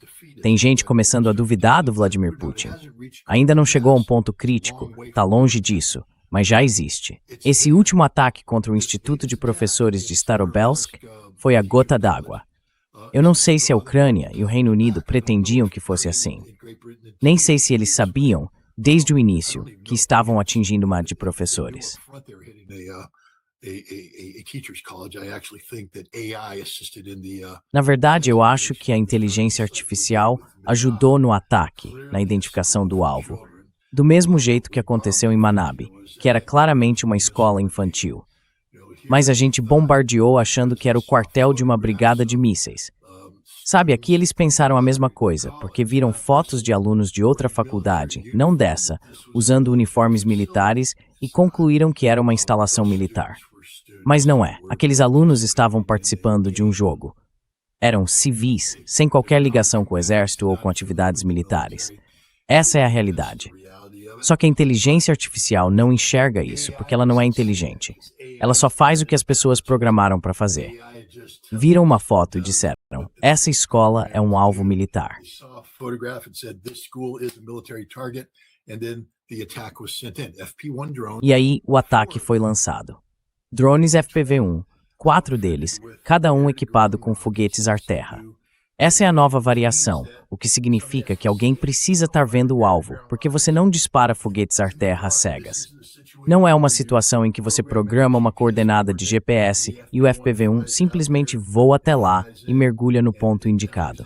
C: Tem gente começando a duvidar do Vladimir Putin. Ainda não chegou a um ponto crítico, tá longe disso, mas já existe. Esse último ataque contra o Instituto de Professores de Starobelsk foi a gota d'água. Eu não sei se a Ucrânia e o Reino Unido pretendiam que fosse assim. Nem sei se eles sabiam, desde o início, que estavam atingindo uma de professores. Na verdade, eu acho que a inteligência artificial ajudou no ataque, na identificação do alvo. Do mesmo jeito que aconteceu em Manabi, que era claramente uma escola infantil. Mas a gente bombardeou achando que era o quartel de uma brigada de mísseis. Sabe, aqui eles pensaram a mesma coisa, porque viram fotos de alunos de outra faculdade, não dessa, usando uniformes militares e concluíram que era uma instalação militar. Mas não é. Aqueles alunos estavam participando de um jogo. Eram civis, sem qualquer ligação com o exército ou com atividades militares. Essa é a realidade. Só que a inteligência artificial não enxerga isso, porque ela não é inteligente. Ela só faz o que as pessoas programaram para fazer. Viram uma foto e disseram: essa escola é um alvo militar. E aí o ataque foi lançado. Drones FPV-1, 4 deles, cada um equipado com foguetes ar-terra. Essa é a nova variação, o que significa que alguém precisa estar vendo o alvo, porque você não dispara foguetes ar-terra às cegas. Não é uma situação em que você programa uma coordenada de GPS e o FPV-1 simplesmente voa até lá e mergulha no ponto indicado.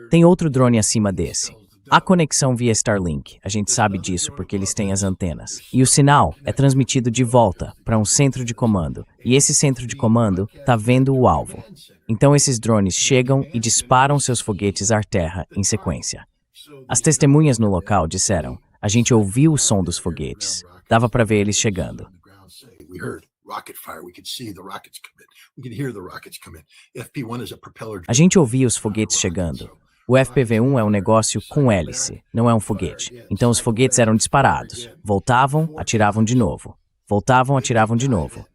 C: Tem outro drone acima desse. Há conexão via Starlink, a gente sabe disso porque eles têm as antenas. E o sinal é transmitido de volta para um centro de comando, e esse centro de comando está vendo o alvo. Então esses drones chegam e disparam seus foguetes ar-terra em sequência. As testemunhas no local disseram: a gente ouviu o som dos foguetes, dava para ver eles chegando. A gente ouvia os foguetes chegando. O FPV-1 é um negócio com hélice, não é um foguete. Então os foguetes eram disparados, voltavam, atiravam de novo. Voltavam, atiravam de novo.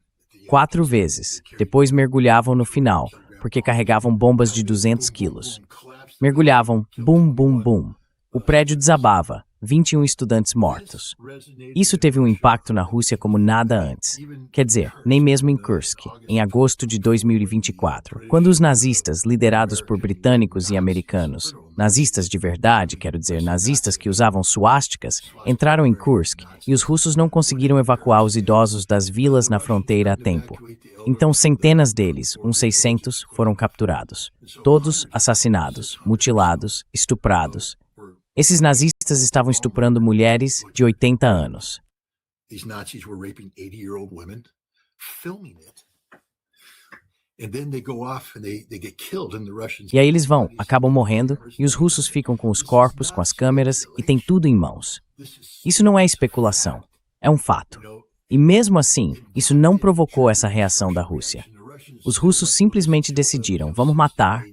C: 4 vezes. Depois mergulhavam no final, porque carregavam bombas de 200 quilos. Mergulhavam, bum, bum, bum. O prédio desabava, 21 estudantes mortos. Isso teve um impacto na Rússia como nada antes. Quer dizer, nem mesmo em Kursk, em agosto de 2024, quando os nazistas, liderados por britânicos e americanos, nazistas de verdade, quero dizer, nazistas que usavam suásticas, entraram em Kursk e os russos não conseguiram evacuar os idosos das vilas na fronteira a tempo. Então centenas deles, uns 600, foram capturados. Todos assassinados, mutilados, estuprados. Esses nazistas estavam estuprando mulheres de 80 anos. E aí eles vão, acabam morrendo, e os russos ficam com os corpos, com as câmeras, e tem tudo em mãos. Isso não é especulação, é um fato. E mesmo assim, isso não provocou essa reação da Rússia. Os russos simplesmente decidiram: vamos matar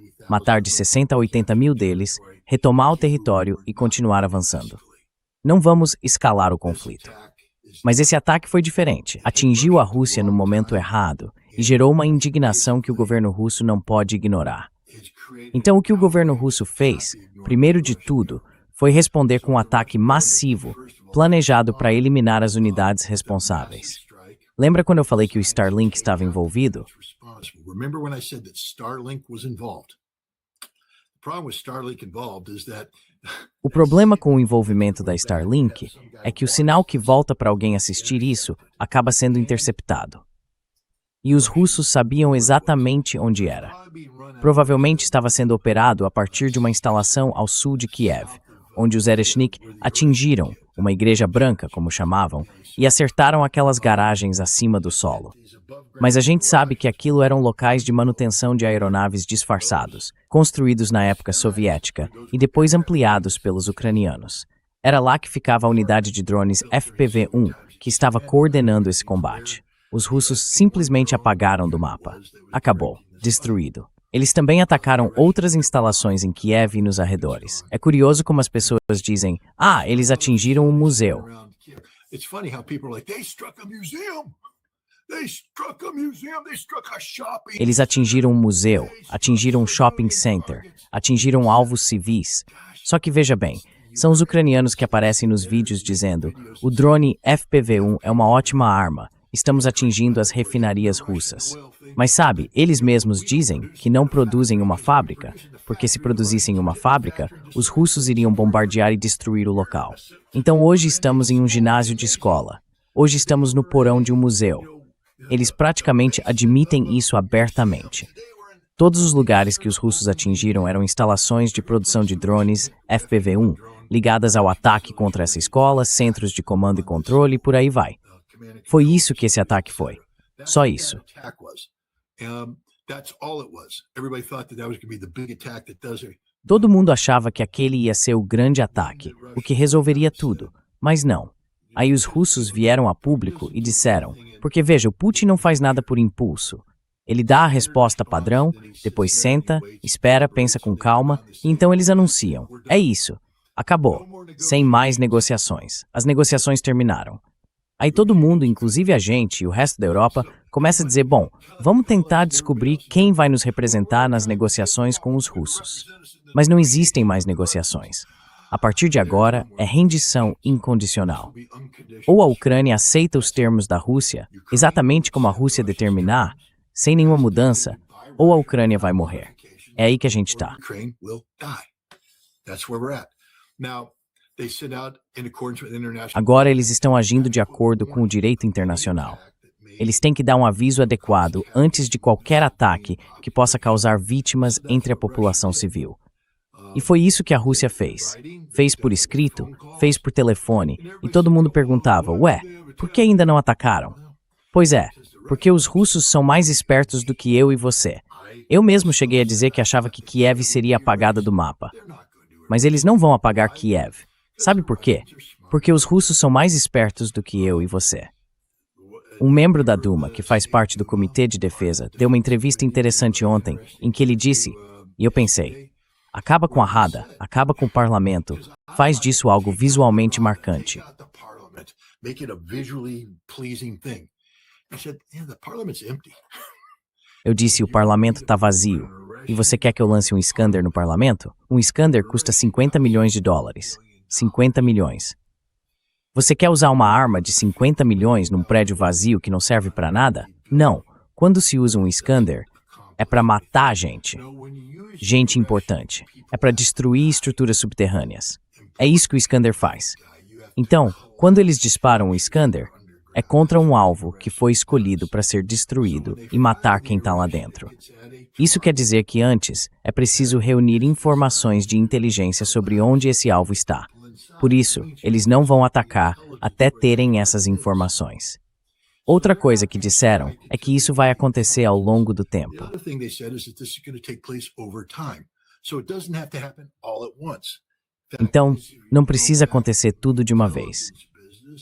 C: de 60 a 80 mil deles, retomar o território e continuar avançando. Não vamos escalar o conflito. Mas esse ataque foi diferente. Atingiu a Rússia no momento errado e gerou uma indignação que o governo russo não pode ignorar. Então o que o governo russo fez, primeiro de tudo, foi responder com um ataque massivo, planejado para eliminar as unidades responsáveis. Lembra quando eu falei que o Starlink estava envolvido? O problema com o envolvimento da Starlink é que o sinal que volta para alguém assistir isso acaba sendo interceptado. E os russos sabiam exatamente onde era. Provavelmente estava sendo operado a partir de uma instalação ao sul de Kiev, onde os Ereshnik atingiram uma igreja branca, como chamavam, e acertaram aquelas garagens acima do solo. Mas a gente sabe que aquilo eram locais de manutenção de aeronaves disfarçados, construídos na época soviética e depois ampliados pelos ucranianos. Era lá que ficava a unidade de drones FPV-1, que estava coordenando esse combate. Os russos simplesmente apagaram do mapa. Acabou. Destruído. Eles também atacaram outras instalações em Kiev e nos arredores. É curioso como as pessoas dizem, eles atingiram um museu. Eles atingiram um museu, atingiram um shopping center, atingiram alvos civis. Só que veja bem, são os ucranianos que aparecem nos vídeos dizendo o drone FPV-1 é uma ótima arma, estamos atingindo as refinarias russas. Mas sabe, eles mesmos dizem que não produzem uma fábrica, porque se produzissem uma fábrica, os russos iriam bombardear e destruir o local. Então hoje estamos em um ginásio de escola, hoje estamos no porão de um museu. Eles praticamente admitem isso abertamente. Todos os lugares que os russos atingiram eram instalações de produção de drones FPV-1, ligadas ao ataque contra essa escola, centros de comando e controle e por aí vai. Foi isso que esse ataque foi. Só isso. Todo mundo achava que aquele ia ser o grande ataque, o que resolveria tudo, mas não. Aí os russos vieram a público e disseram, porque veja, o Putin não faz nada por impulso. Ele dá a resposta padrão, depois senta, espera, pensa com calma, e então eles anunciam. É isso. Acabou. Sem mais negociações. As negociações terminaram. Aí todo mundo, inclusive a gente e o resto da Europa, começa a dizer, bom, vamos tentar descobrir quem vai nos representar nas negociações com os russos. Mas não existem mais negociações. A partir de agora, é rendição incondicional. Ou a Ucrânia aceita os termos da Rússia, exatamente como a Rússia determinar, sem nenhuma mudança, ou a Ucrânia vai morrer. É aí que a gente está. Agora eles estão agindo de acordo com o direito internacional. Eles têm que dar um aviso adequado antes de qualquer ataque que possa causar vítimas entre a população civil. E foi isso que a Rússia fez. Fez por escrito, fez por telefone, e todo mundo perguntava, ué, por que ainda não atacaram? Pois é, porque os russos são mais espertos do que eu e você. Eu mesmo cheguei a dizer que achava que Kiev seria apagada do mapa. Mas eles não vão apagar Kiev. Sabe por quê? Porque os russos são mais espertos do que eu e você. Um membro da Duma, que faz parte do Comitê de Defesa, deu uma entrevista interessante ontem, em que ele disse, e eu pensei, acaba com a Rada, acaba com o parlamento, faz disso algo visualmente marcante. Eu disse, o parlamento está vazio. E você quer que eu lance um Iskander no parlamento? Um Iskander custa 50 milhões de dólares. 50 milhões. Você quer usar uma arma de 50 milhões num prédio vazio que não serve para nada? Não. Quando se usa um Iskander, é para matar gente. Gente importante. É para destruir estruturas subterrâneas. É isso que o Iskander faz. Então, quando eles disparam o Iskander, é contra um alvo que foi escolhido para ser destruído e matar quem está lá dentro. Isso quer dizer que antes é preciso reunir informações de inteligência sobre onde esse alvo está. Por isso, eles não vão atacar até terem essas informações. Outra coisa que disseram é que isso vai acontecer ao longo do tempo. Então, não precisa acontecer tudo de uma vez.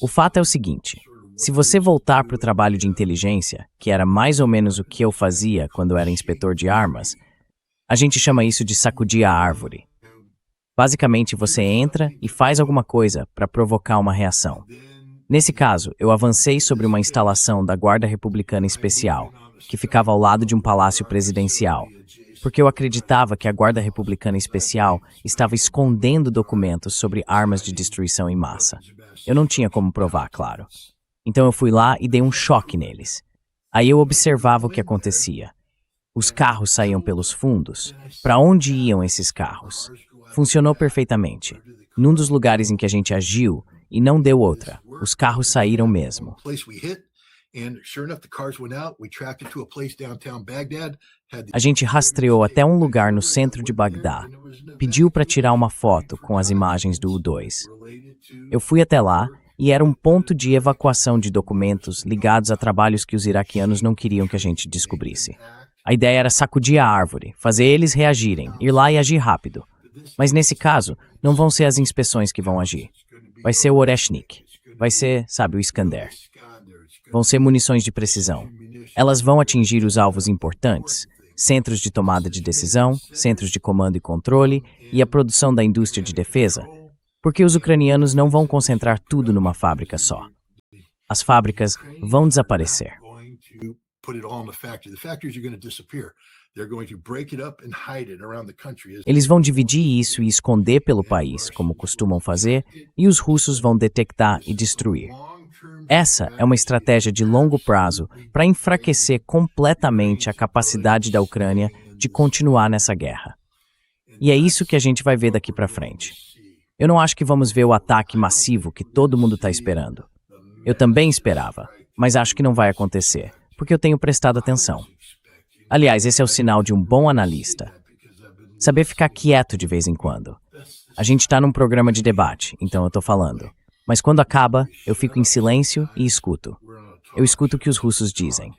C: O fato é o seguinte, se você voltar para o trabalho de inteligência, que era mais ou menos o que eu fazia quando era inspetor de armas, a gente chama isso de sacudir a árvore. Basicamente, você entra e faz alguma coisa para provocar uma reação. Nesse caso, eu avancei sobre uma instalação da Guarda Republicana Especial, que ficava ao lado de um palácio presidencial, porque eu acreditava que a Guarda Republicana Especial estava escondendo documentos sobre armas de destruição em massa. Eu não tinha como provar, claro. Então eu fui lá e dei um choque neles. Aí eu observava o que acontecia. Os carros saíam pelos fundos. Para onde iam esses carros? Funcionou perfeitamente. Num dos lugares em que a gente agiu, e não deu outra, os carros saíram mesmo. A gente rastreou até um lugar no centro de Bagdá. Pediu para tirar uma foto com as imagens do U-2. Eu fui até lá e era um ponto de evacuação de documentos ligados a trabalhos que os iraquianos não queriam que a gente descobrisse. A ideia era sacudir a árvore, fazer eles reagirem, ir lá e agir rápido. Mas nesse caso, não vão ser as inspeções que vão agir. Vai ser o Oreshnik. Vai ser, sabe, o Iskander. Vão ser munições de precisão. Elas vão atingir os alvos importantes, centros de tomada de decisão, centros de comando e controle e a produção da indústria de defesa, porque os ucranianos não vão concentrar tudo numa fábrica só. As fábricas vão desaparecer. Eles vão dividir isso e esconder pelo país, como costumam fazer, e os russos vão detectar e destruir. Essa é uma estratégia de longo prazo para enfraquecer completamente a capacidade da Ucrânia de continuar nessa guerra. E é isso que a gente vai ver daqui para frente. Eu não acho que vamos ver o ataque massivo que todo mundo está esperando. Eu também esperava, mas acho que não vai acontecer, porque eu tenho prestado atenção. Aliás, esse é o sinal de um bom analista. Saber ficar quieto de vez em quando. A gente está num programa de debate, então eu estou falando. Mas quando acaba, eu fico em silêncio e escuto. Eu escuto o que os russos dizem.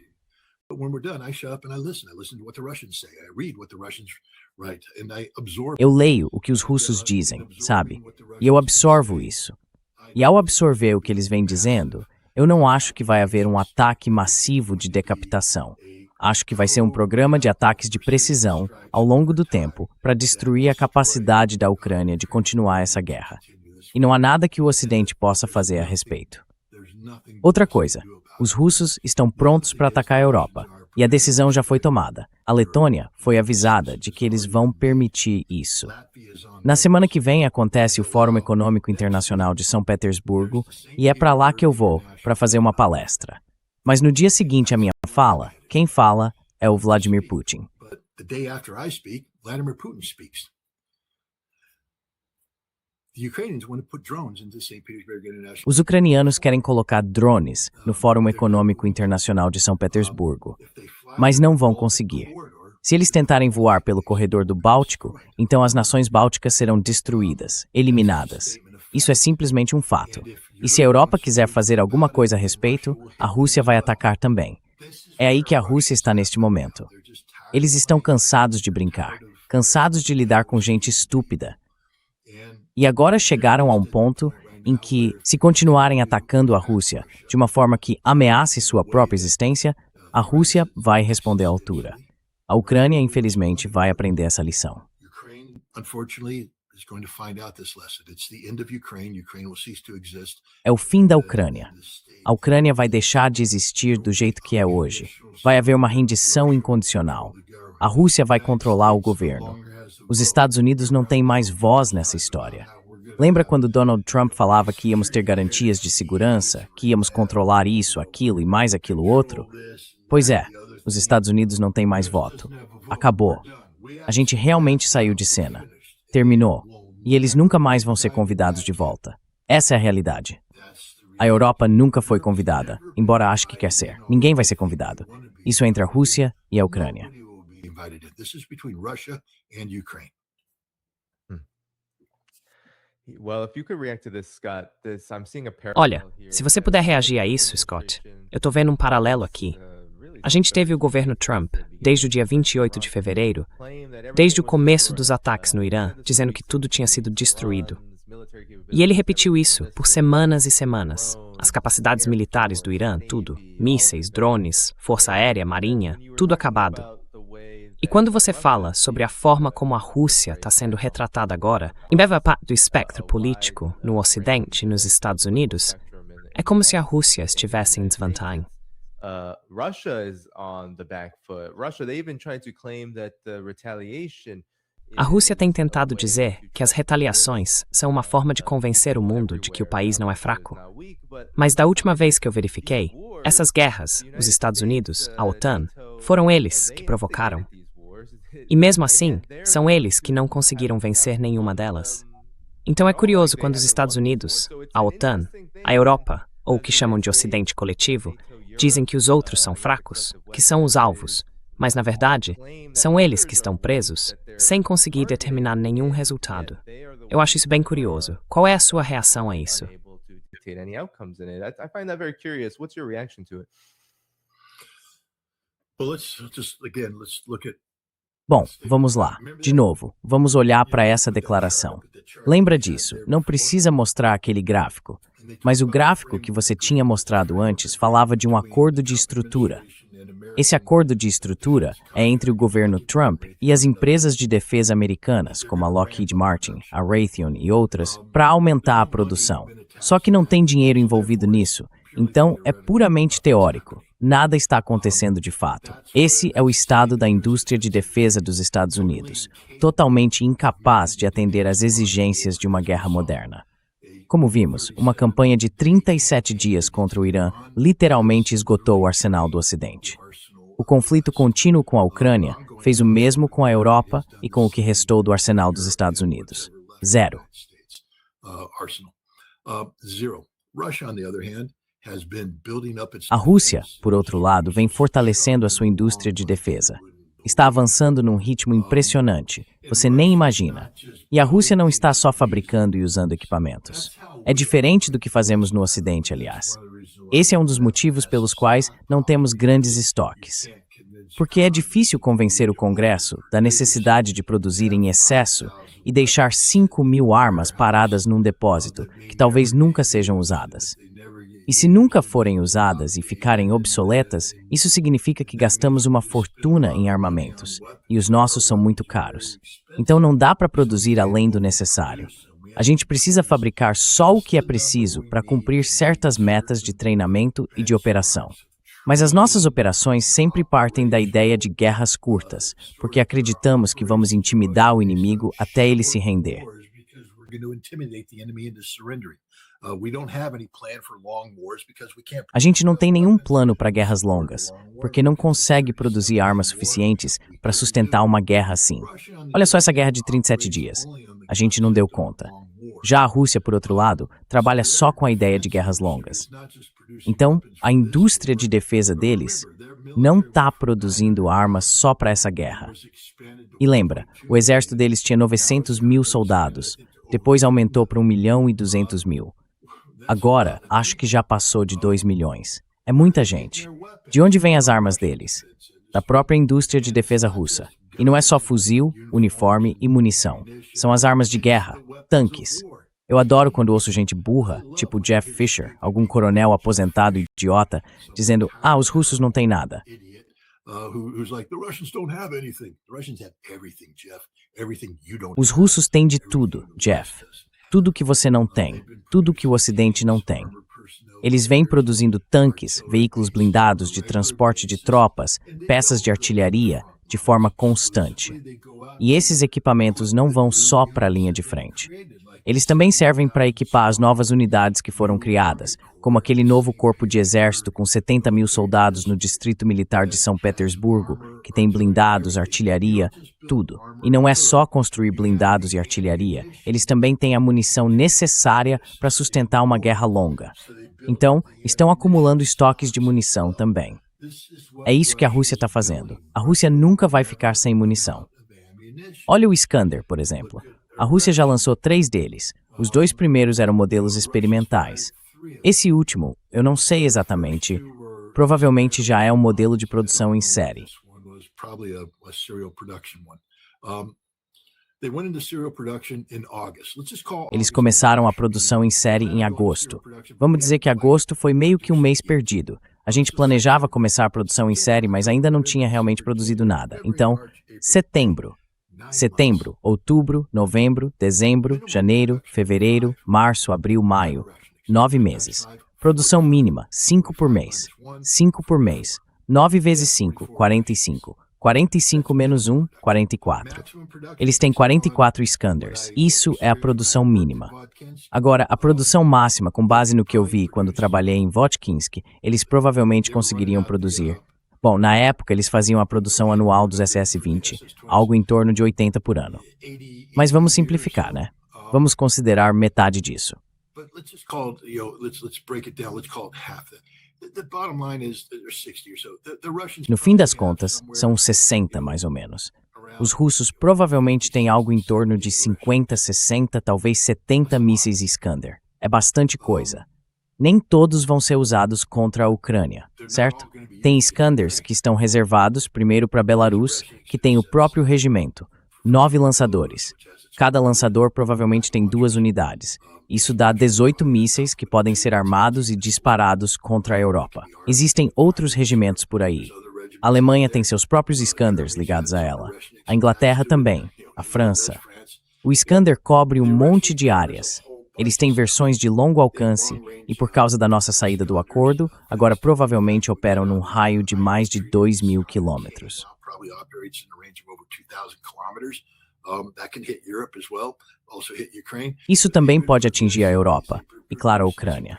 C: Eu leio o que os russos dizem, sabe? E eu absorvo isso. E ao absorver o que eles vêm dizendo, eu não acho que vai haver um ataque massivo de decapitação. Acho que vai ser um programa de ataques de precisão ao longo do tempo para destruir a capacidade da Ucrânia de continuar essa guerra. E não há nada que o Ocidente possa fazer a respeito. Outra coisa, os russos estão prontos para atacar a Europa, e a decisão já foi tomada. A Letônia foi avisada de que eles vão permitir isso. Na semana que vem acontece o Fórum Econômico Internacional de São Petersburgo, e é para lá que eu vou, para fazer uma palestra. Mas no dia seguinte à minha fala, quem fala é o Vladimir Putin. Os ucranianos querem colocar drones no Fórum Econômico Internacional de São Petersburgo, mas não vão conseguir. Se eles tentarem voar pelo corredor do Báltico, então as nações bálticas serão destruídas, eliminadas. Isso é simplesmente um fato. E se a Europa quiser fazer alguma coisa a respeito, a Rússia vai atacar também. É aí que a Rússia está neste momento. Eles estão cansados de brincar, cansados de lidar com gente estúpida. E agora chegaram a um ponto em que, se continuarem atacando a Rússia de uma forma que ameace sua própria existência, a Rússia vai responder à altura. A Ucrânia, infelizmente, vai aprender essa lição. É o fim da Ucrânia. A Ucrânia vai deixar de existir do jeito que é hoje. Vai haver uma rendição incondicional. A Rússia vai controlar o governo. Os Estados Unidos não têm mais voz nessa história. Lembra quando Donald Trump falava que íamos ter garantias de segurança, que íamos controlar isso, aquilo e mais aquilo outro? Pois é, os Estados Unidos não têm mais voto. Acabou. A gente realmente saiu de cena. Terminou. E eles nunca mais vão ser convidados de volta. Essa é a realidade. A Europa nunca foi convidada, embora ache que quer ser. Ninguém vai ser convidado. Isso é entre a Rússia e a Ucrânia.
B: Olha, se você puder reagir a isso, Scott, eu tô vendo um paralelo aqui. A gente teve o governo Trump, desde o dia 28 de fevereiro, desde o começo dos ataques no Irã, dizendo que tudo tinha sido destruído. E ele repetiu isso por semanas e semanas. As capacidades militares do Irã, tudo. Mísseis, drones, força aérea, marinha, tudo acabado. E quando você fala sobre a forma como a Rússia está sendo retratada agora, em breve parte do espectro político, no Ocidente e nos Estados Unidos, é como se a Rússia estivesse em desvantagem.
A: Russia is on the back foot. Russia, they even tried to claim that the retaliation
B: A Rússia tem tentado dizer que as retaliações são uma forma de convencer o mundo de que o país não é fraco. Mas da última vez que eu verifiquei, essas guerras, os Estados Unidos, a OTAN, foram eles que provocaram. E mesmo assim, são eles que não conseguiram vencer nenhuma delas. Então é curioso quando os Estados Unidos, a OTAN, a Europa, ou o que chamam de Ocidente coletivo, dizem que os outros são fracos, que são os alvos, mas na verdade, são eles que estão presos, sem conseguir determinar nenhum resultado. Eu acho isso bem curioso. Qual é a sua reação a isso?
A: Any outcomes in it. I find that very curious. What's your reaction to it?
D: Well, let's look at.
C: Bom, vamos lá. De novo, vamos olhar para essa declaração. Lembra disso, não precisa mostrar aquele gráfico. Mas o gráfico que você tinha mostrado antes falava de um acordo de estrutura. Esse acordo de estrutura é entre o governo Trump e as empresas de defesa americanas, como a Lockheed Martin, a Raytheon e outras, para aumentar a produção. Só que não tem dinheiro envolvido nisso, então é puramente teórico. Nada está acontecendo de fato. Esse é o estado da indústria de defesa dos Estados Unidos, totalmente incapaz de atender às exigências de uma guerra moderna. Como vimos, uma campanha de 37 dias contra o Irã literalmente esgotou o arsenal do Ocidente. O conflito contínuo com a Ucrânia fez o mesmo com a Europa e com o que restou do arsenal dos Estados Unidos. Zero. A Rússia, por outro lado, vem fortalecendo a sua indústria de defesa. Está avançando num ritmo impressionante, você nem imagina. E a Rússia não está só fabricando e usando equipamentos. É diferente do que fazemos no Ocidente, aliás. Esse é um dos motivos pelos quais não temos grandes estoques. Porque é difícil convencer o Congresso da necessidade de produzir em excesso e deixar 5.000 armas paradas num depósito que talvez nunca sejam usadas. E se nunca forem usadas e ficarem obsoletas, isso significa que gastamos uma fortuna em armamentos, e os nossos são muito caros. Então não dá para produzir além do necessário. A gente precisa fabricar só o que é preciso para cumprir certas metas de treinamento e de operação. Mas as nossas operações sempre partem da ideia de guerras curtas, porque acreditamos que vamos intimidar o inimigo até ele se render. A gente não tem nenhum plano para guerras longas, porque não consegue produzir armas suficientes para sustentar uma guerra assim. Olha só essa guerra de 37 dias. A gente não deu conta. Já a Rússia, por outro lado, trabalha só com a ideia de guerras longas. Então, a indústria de defesa deles não está produzindo armas só para essa guerra. E lembra, o exército deles tinha 900.000 soldados, depois aumentou para 1.200.000. Agora, acho que já passou de 2 milhões. É muita gente. De onde vêm as armas deles? Da própria indústria de defesa russa. E não é só fuzil, uniforme e munição. São as armas de guerra, tanques. Eu adoro quando ouço gente burra, tipo Jeff Fisher, algum coronel aposentado idiota, dizendo, os russos não têm nada. Os russos têm de tudo, Jeff. Tudo que você não tem, tudo que o Ocidente não tem. Eles vêm produzindo tanques, veículos blindados de transporte de tropas, peças de artilharia, de forma constante. E esses equipamentos não vão só para a linha de frente. Eles também servem para equipar as novas unidades que foram criadas, como aquele novo corpo de exército com 70.000 soldados no Distrito Militar de São Petersburgo, que tem blindados, artilharia, tudo. E não é só construir blindados e artilharia, eles também têm a munição necessária para sustentar uma guerra longa. Então, estão acumulando estoques de munição também. É isso que a Rússia está fazendo. A Rússia nunca vai ficar sem munição. Olha o Iskander, por exemplo. A Rússia já lançou 3 deles. Os 2 primeiros eram modelos experimentais. Esse último, eu não sei exatamente, provavelmente já é um modelo de produção em série. Eles começaram a produção em série em agosto. Vamos dizer que agosto foi meio que um mês perdido. A gente planejava começar a produção em série, mas ainda não tinha realmente produzido nada. Então, setembro, outubro, novembro, dezembro, janeiro, fevereiro, março, abril, maio. 9 meses. Produção mínima, 5 por mês. 5 por mês. 9 vezes 5, 45. 45 menos 1, 44. Eles têm 44 Iskanders. Isso é a produção mínima. Agora, a produção máxima, com base no que eu vi quando trabalhei em Votkinsk, eles provavelmente conseguiriam produzir. Bom, na época, eles faziam a produção anual dos SS-20, algo em torno de 80 por ano. Mas vamos simplificar, né? Vamos considerar metade disso. No fim das contas, são uns 60 mais ou menos. Os russos provavelmente têm algo em torno de 50, 60, talvez 70 mísseis Iskander. É bastante coisa. Nem todos vão ser usados contra a Ucrânia, certo? Tem Iskanders que estão reservados primeiro para Belarus, que tem o próprio regimento, 9 lançadores. Cada lançador provavelmente tem 2 unidades. Isso dá 18 mísseis que podem ser armados e disparados contra a Europa. Existem outros regimentos por aí. A Alemanha tem seus próprios Iskanders ligados a ela. A Inglaterra também. A França. O Iskander cobre um monte de áreas. Eles têm versões de longo alcance e, por causa da nossa saída do acordo, agora provavelmente operam num raio de mais de 2.000 quilômetros. Isso também pode atingir a Europa e, claro, a Ucrânia.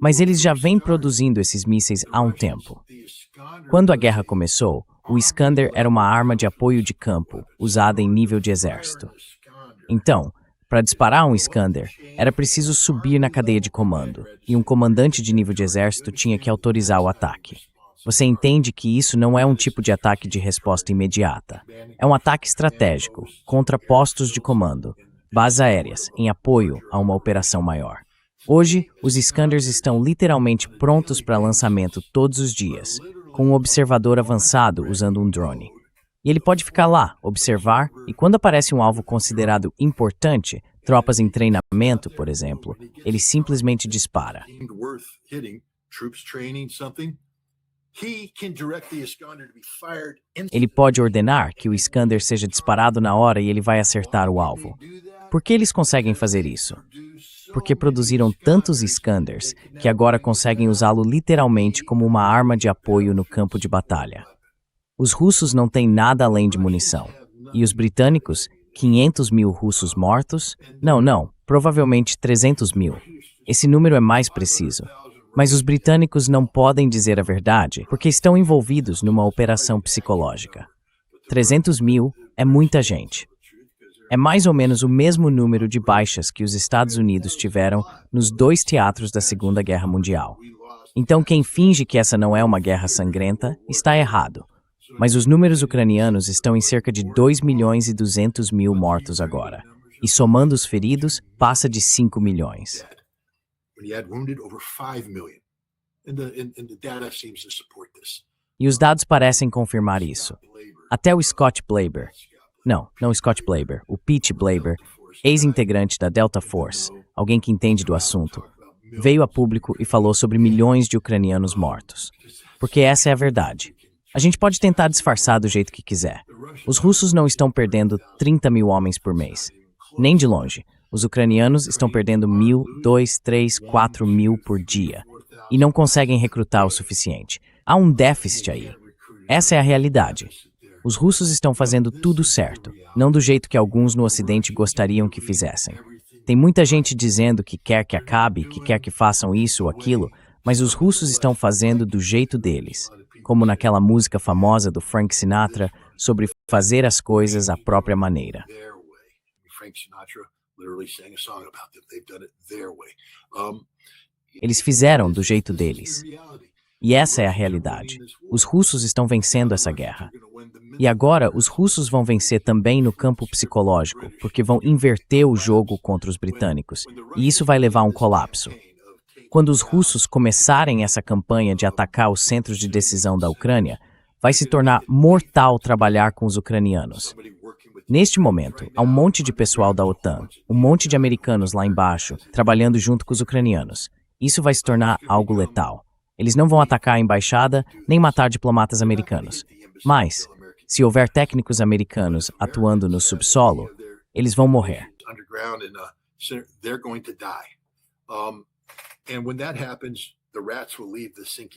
C: Mas eles já vêm produzindo esses mísseis há um tempo. Quando a guerra começou, o Iskander era uma arma de apoio de campo, usada em nível de exército. Então, para disparar um Iskander, era preciso subir na cadeia de comando, e um comandante de nível de exército tinha que autorizar o ataque. Você entende que isso não é um tipo de ataque de resposta imediata. É um ataque estratégico, contra postos de comando, bases aéreas, em apoio a uma operação maior. Hoje, os Iskanders estão literalmente prontos para lançamento todos os dias, com um observador avançado usando um drone. E ele pode ficar lá, observar, e quando aparece um alvo considerado importante, tropas em treinamento, por exemplo, ele simplesmente dispara. Ele pode ordenar que o Iskander seja disparado na hora e ele vai acertar o alvo. Por que eles conseguem fazer isso? Porque produziram tantos Iskanders que agora conseguem usá-lo literalmente como uma arma de apoio no campo de batalha. Os russos não têm nada além de munição. E os britânicos, 500 mil russos mortos? Não, provavelmente 300 mil. Esse número é mais preciso. Mas os britânicos não podem dizer a verdade porque estão envolvidos numa operação psicológica. 300 mil é muita gente. É mais ou menos o mesmo número de baixas que os Estados Unidos tiveram nos 2 teatros da Segunda Guerra Mundial. Então quem finge que essa não é uma guerra sangrenta está errado. Mas os números ucranianos estão em cerca de 2.200.000 mortos agora. E somando os feridos, passa de 5 milhões. E os dados parecem confirmar isso. Até o Scott Blaber, não Scott Blaber, o Pete Blaber, ex-integrante da Delta Force, alguém que entende do assunto, veio a público e falou sobre milhões de ucranianos mortos. Porque essa é a verdade. A gente pode tentar disfarçar do jeito que quiser. Os russos não estão perdendo 30 mil homens por mês. Nem de longe. Os ucranianos estão perdendo 1.000, 2, 3, 4 mil por dia. E não conseguem recrutar o suficiente. Há um déficit aí. Essa é a realidade. Os russos estão fazendo tudo certo, não do jeito que alguns no Ocidente gostariam que fizessem. Tem muita gente dizendo que quer que acabe, que quer que façam isso ou aquilo, mas os russos estão fazendo do jeito deles. Como naquela música famosa do Frank Sinatra sobre fazer as coisas à própria maneira. Eles fizeram do jeito deles. E essa é a realidade. Os russos estão vencendo essa guerra. E agora os russos vão vencer também no campo psicológico, porque vão inverter o jogo contra os britânicos. E isso vai levar a um colapso. Quando os russos começarem essa campanha de atacar os centros de decisão da Ucrânia, vai se tornar mortal trabalhar com os ucranianos. Neste momento, há um monte de pessoal da OTAN, um monte de americanos lá embaixo, trabalhando junto com os ucranianos. Isso vai se tornar algo letal. Eles não vão atacar a embaixada, nem matar diplomatas americanos. Mas, se houver técnicos americanos atuando no subsolo, eles vão morrer. And when that happens, the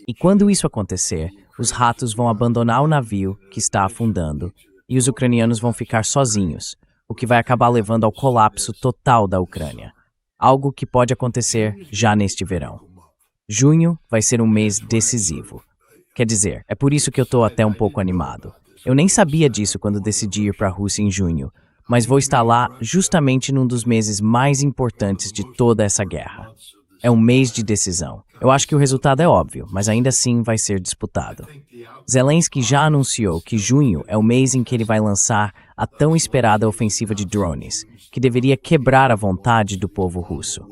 C: E quando isso acontecer, os ratos vão abandonar o navio que está afundando e os ucranianos vão ficar sozinhos, o que vai acabar levando ao colapso total da Ucrânia. Algo que pode acontecer já neste verão. Junho vai ser um mês decisivo. Quer dizer, é por isso que eu estou até um pouco animado. Eu nem sabia disso quando decidi ir para a Rússia em junho, mas vou estar lá justamente num dos meses mais importantes de toda essa guerra. É um mês de decisão. Eu acho que o resultado é óbvio, mas ainda assim vai ser disputado. Zelensky já anunciou que junho é o mês em que ele vai lançar a tão esperada ofensiva de drones, que deveria quebrar a vontade do povo russo.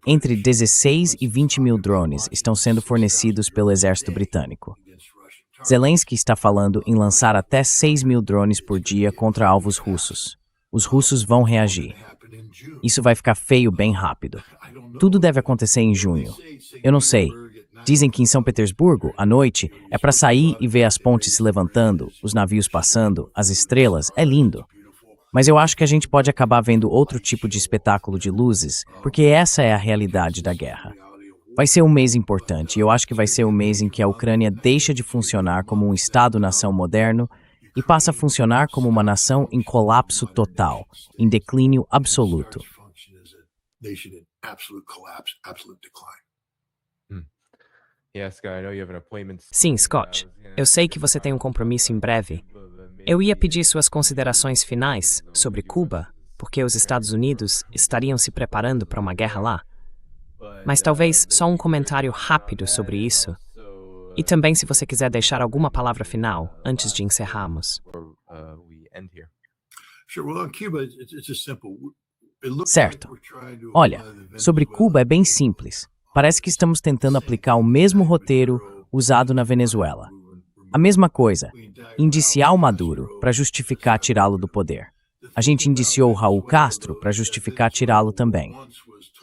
C: Entre 16 e 20 mil drones estão sendo fornecidos pelo exército britânico. Zelensky está falando em lançar até 6 mil drones por dia contra alvos russos. Os russos vão reagir. Isso vai ficar feio bem rápido. Tudo deve acontecer em junho. Eu não sei. Dizem que em São Petersburgo, à noite, é para sair e ver as pontes se levantando, os navios passando, as estrelas. É lindo. Mas eu acho que a gente pode acabar vendo outro tipo de espetáculo de luzes, porque essa é a realidade da guerra. Vai ser um mês importante e eu acho que vai ser o mês em que a Ucrânia deixa de funcionar como um Estado-nação moderno e passa a funcionar como uma nação em colapso total, em declínio absoluto.
B: Sim, Scott. Eu sei que você tem um compromisso em breve. Eu ia pedir suas considerações finais sobre Cuba, porque os Estados Unidos estariam se preparando para uma guerra lá. Mas talvez só um comentário rápido sobre isso. E também se você quiser deixar alguma palavra final antes de encerrarmos.
C: Certo. Olha, sobre Cuba é bem simples. Parece que estamos tentando aplicar o mesmo roteiro usado na Venezuela. A mesma coisa, indiciar o Maduro para justificar tirá-lo do poder. A gente indiciou o Raul Castro para justificar tirá-lo também.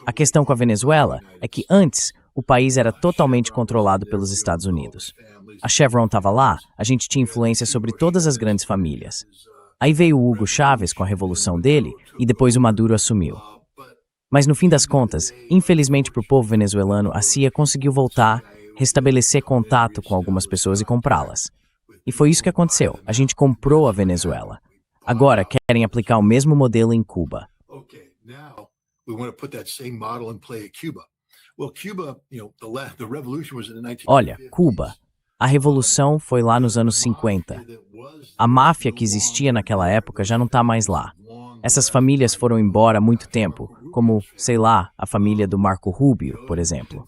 C: A questão com a Venezuela é que antes o país era totalmente controlado pelos Estados Unidos. A Chevron estava lá, a gente tinha influência sobre todas as grandes famílias. Aí veio o Hugo Chávez com a revolução dele e depois o Maduro assumiu. Mas no fim das contas, infelizmente para o povo venezuelano, a CIA conseguiu voltar, restabelecer contato com algumas pessoas e comprá-las. E foi isso que aconteceu. A gente comprou a Venezuela. Agora querem aplicar o mesmo modelo em Cuba. Olha, Cuba, a revolução foi lá nos anos 50. A máfia que existia naquela época já não está mais lá. Essas famílias foram embora há muito tempo, como, sei lá, a família do Marco Rubio, por exemplo.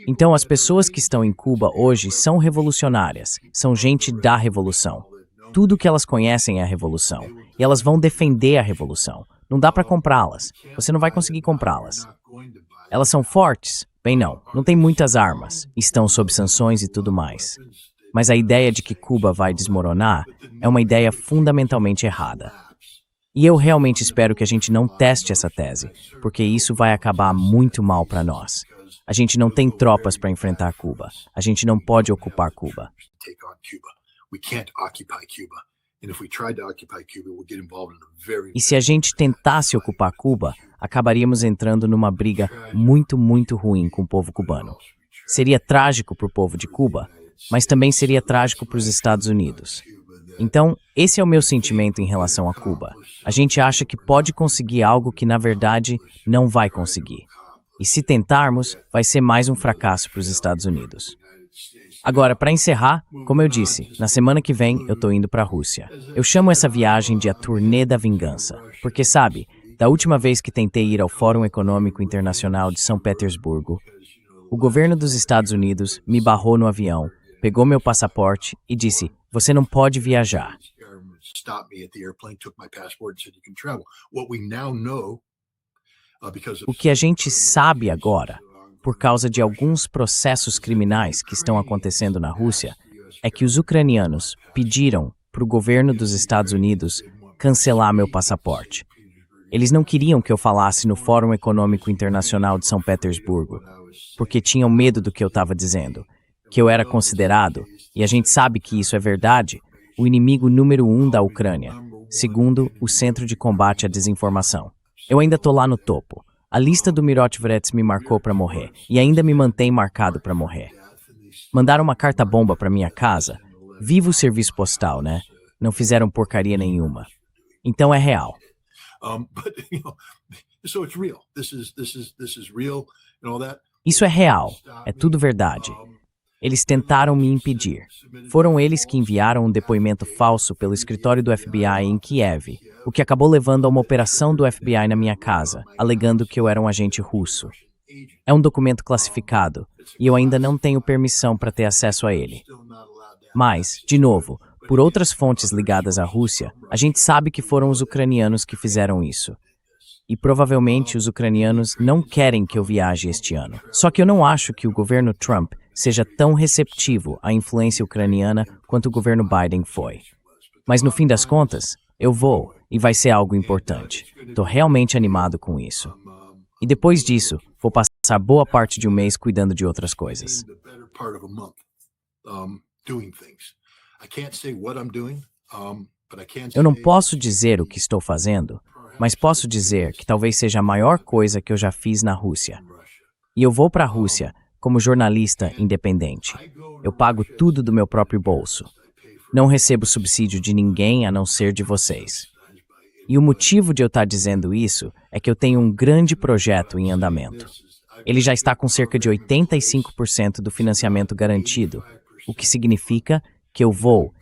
C: Então, as pessoas que estão em Cuba hoje são revolucionárias, são gente da revolução. Tudo que elas conhecem é a revolução, e elas vão defender a revolução. Não dá para comprá-las, você não vai conseguir comprá-las. Elas são fortes? Bem, não tem muitas armas, estão sob sanções e tudo mais. Mas a ideia de que Cuba vai desmoronar é uma ideia fundamentalmente errada. E eu realmente espero que a gente não teste essa tese, porque isso vai acabar muito mal para nós. A gente não tem tropas para enfrentar Cuba. A gente não pode ocupar Cuba. E se a gente tentasse ocupar Cuba, acabaríamos entrando numa briga muito, muito ruim com o povo cubano. Seria trágico para o povo de Cuba, mas também seria trágico para os Estados Unidos. Então, esse é o meu sentimento em relação a Cuba. A gente acha que pode conseguir algo que, na verdade, não vai conseguir. E se tentarmos, vai ser mais um fracasso para os Estados Unidos. Agora, para encerrar, como eu disse, na semana que vem eu estou indo para a Rússia. Eu chamo essa viagem de a Turnê da Vingança, porque, sabe, da última vez que tentei ir ao Fórum Econômico Internacional de São Petersburgo, o governo dos Estados Unidos me barrou no avião, pegou meu passaporte e disse: "Você não pode viajar." O que a gente sabe agora, por causa de alguns processos criminais que estão acontecendo na Rússia, é que os ucranianos pediram para o governo dos Estados Unidos cancelar meu passaporte. Eles não queriam que eu falasse no Fórum Econômico Internacional de São Petersburgo, porque tinham medo do que eu estava dizendo, que eu era considerado, e a gente sabe que isso é verdade, o inimigo número 1 da Ucrânia. segundo o Centro de Combate à Desinformação. Eu ainda tô lá no topo. A lista do Mirotivretz me marcou para morrer e ainda me mantém marcado para morrer. Mandaram uma carta-bomba para minha casa. Viva o serviço postal, né? Não fizeram porcaria nenhuma. Então é real. Isso é real. É tudo verdade. Eles tentaram me impedir. Foram eles que enviaram um depoimento falso pelo escritório do FBI em Kiev, o que acabou levando a uma operação do FBI na minha casa, alegando que eu era um agente russo. É um documento classificado, e eu ainda não tenho permissão para ter acesso a ele. Mas, de novo, por outras fontes ligadas à Rússia, a gente sabe que foram os ucranianos que fizeram isso. E provavelmente os ucranianos não querem que eu viaje este ano. Só que eu não acho que o governo Trump seja tão receptivo à influência ucraniana quanto o governo Biden foi. Mas no fim das contas, eu vou e vai ser algo importante. Tô realmente animado com isso. E depois disso, vou passar boa parte de um mês cuidando de outras coisas. Eu não posso dizer o que estou fazendo, mas posso dizer que talvez seja a maior coisa que eu já fiz na Rússia. E eu vou para a Rússia como jornalista independente. Eu pago tudo do meu próprio bolso. Não recebo subsídio de ninguém a não ser de vocês. E o motivo de eu estar dizendo isso é que eu tenho um grande projeto em andamento. Ele já está com cerca de 85% do financiamento garantido, o que significa que eu vou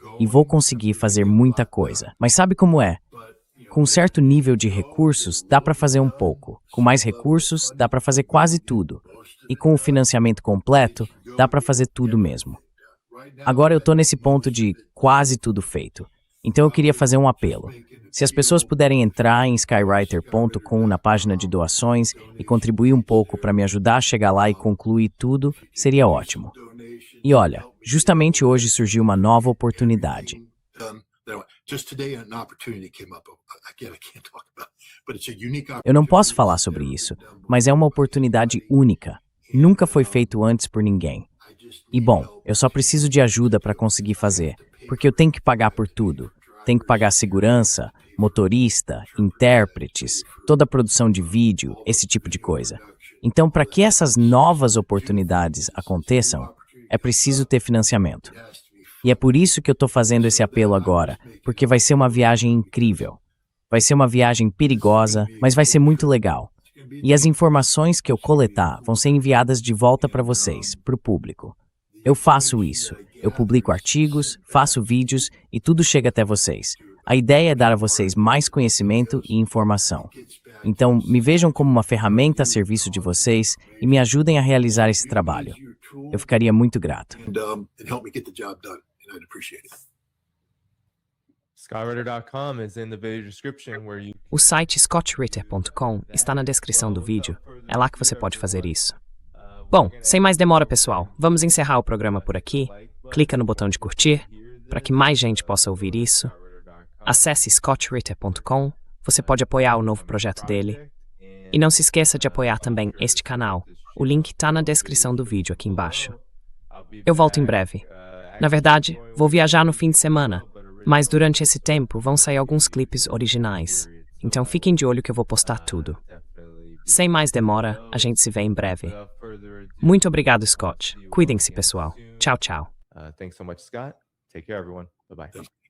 C: conseguir fazer muita coisa. Mas sabe como é? Com um certo nível de recursos, dá para fazer um pouco. Com mais recursos, dá para fazer quase tudo. E com o financiamento completo, dá para fazer tudo mesmo. Agora eu estou nesse ponto de quase tudo feito. Então eu queria fazer um apelo. Se as pessoas puderem entrar em skywriter.com na página de doações e contribuir um pouco para me ajudar a chegar lá e concluir tudo, seria ótimo. E olha, justamente hoje surgiu uma nova oportunidade. Eu não posso falar sobre isso, mas é uma oportunidade única. Nunca foi feito antes por ninguém. E bom, eu só preciso de ajuda para conseguir fazer, porque eu tenho que pagar por tudo. Tenho que pagar segurança, motorista, intérpretes, toda a produção de vídeo, esse tipo de coisa. Então, para que essas novas oportunidades aconteçam, é preciso ter financiamento. E é por isso que eu estou fazendo esse apelo agora, porque vai ser uma viagem incrível. Vai ser uma viagem perigosa, mas vai ser muito legal. E as informações que eu coletar vão ser enviadas de volta para vocês, para o público. Eu faço isso. Eu publico artigos, faço vídeos e tudo chega até vocês. A ideia é dar a vocês mais conhecimento e informação. Então, me vejam como uma ferramenta a serviço de vocês e me ajudem a realizar esse trabalho. Eu ficaria muito grato.
B: O site scottritter.com está na descrição do vídeo. É lá que você pode fazer isso. Bom, sem mais demora, pessoal, vamos encerrar o programa por aqui. Clica no botão de curtir, para que mais gente possa ouvir isso. Acesse scottritter.com, você pode apoiar o novo projeto dele. E não se esqueça de apoiar também este canal. O link está na descrição do vídeo aqui embaixo. Eu volto em breve. Na verdade, vou viajar no fim de semana, mas durante esse tempo vão sair alguns clipes originais. Então fiquem de olho que eu vou postar tudo. Sem mais demora, a gente se vê em breve. Muito obrigado, Scott. Cuidem-se, pessoal. Tchau, tchau.
A: Thanks so much, Scott. Take care, everyone. Bye-bye.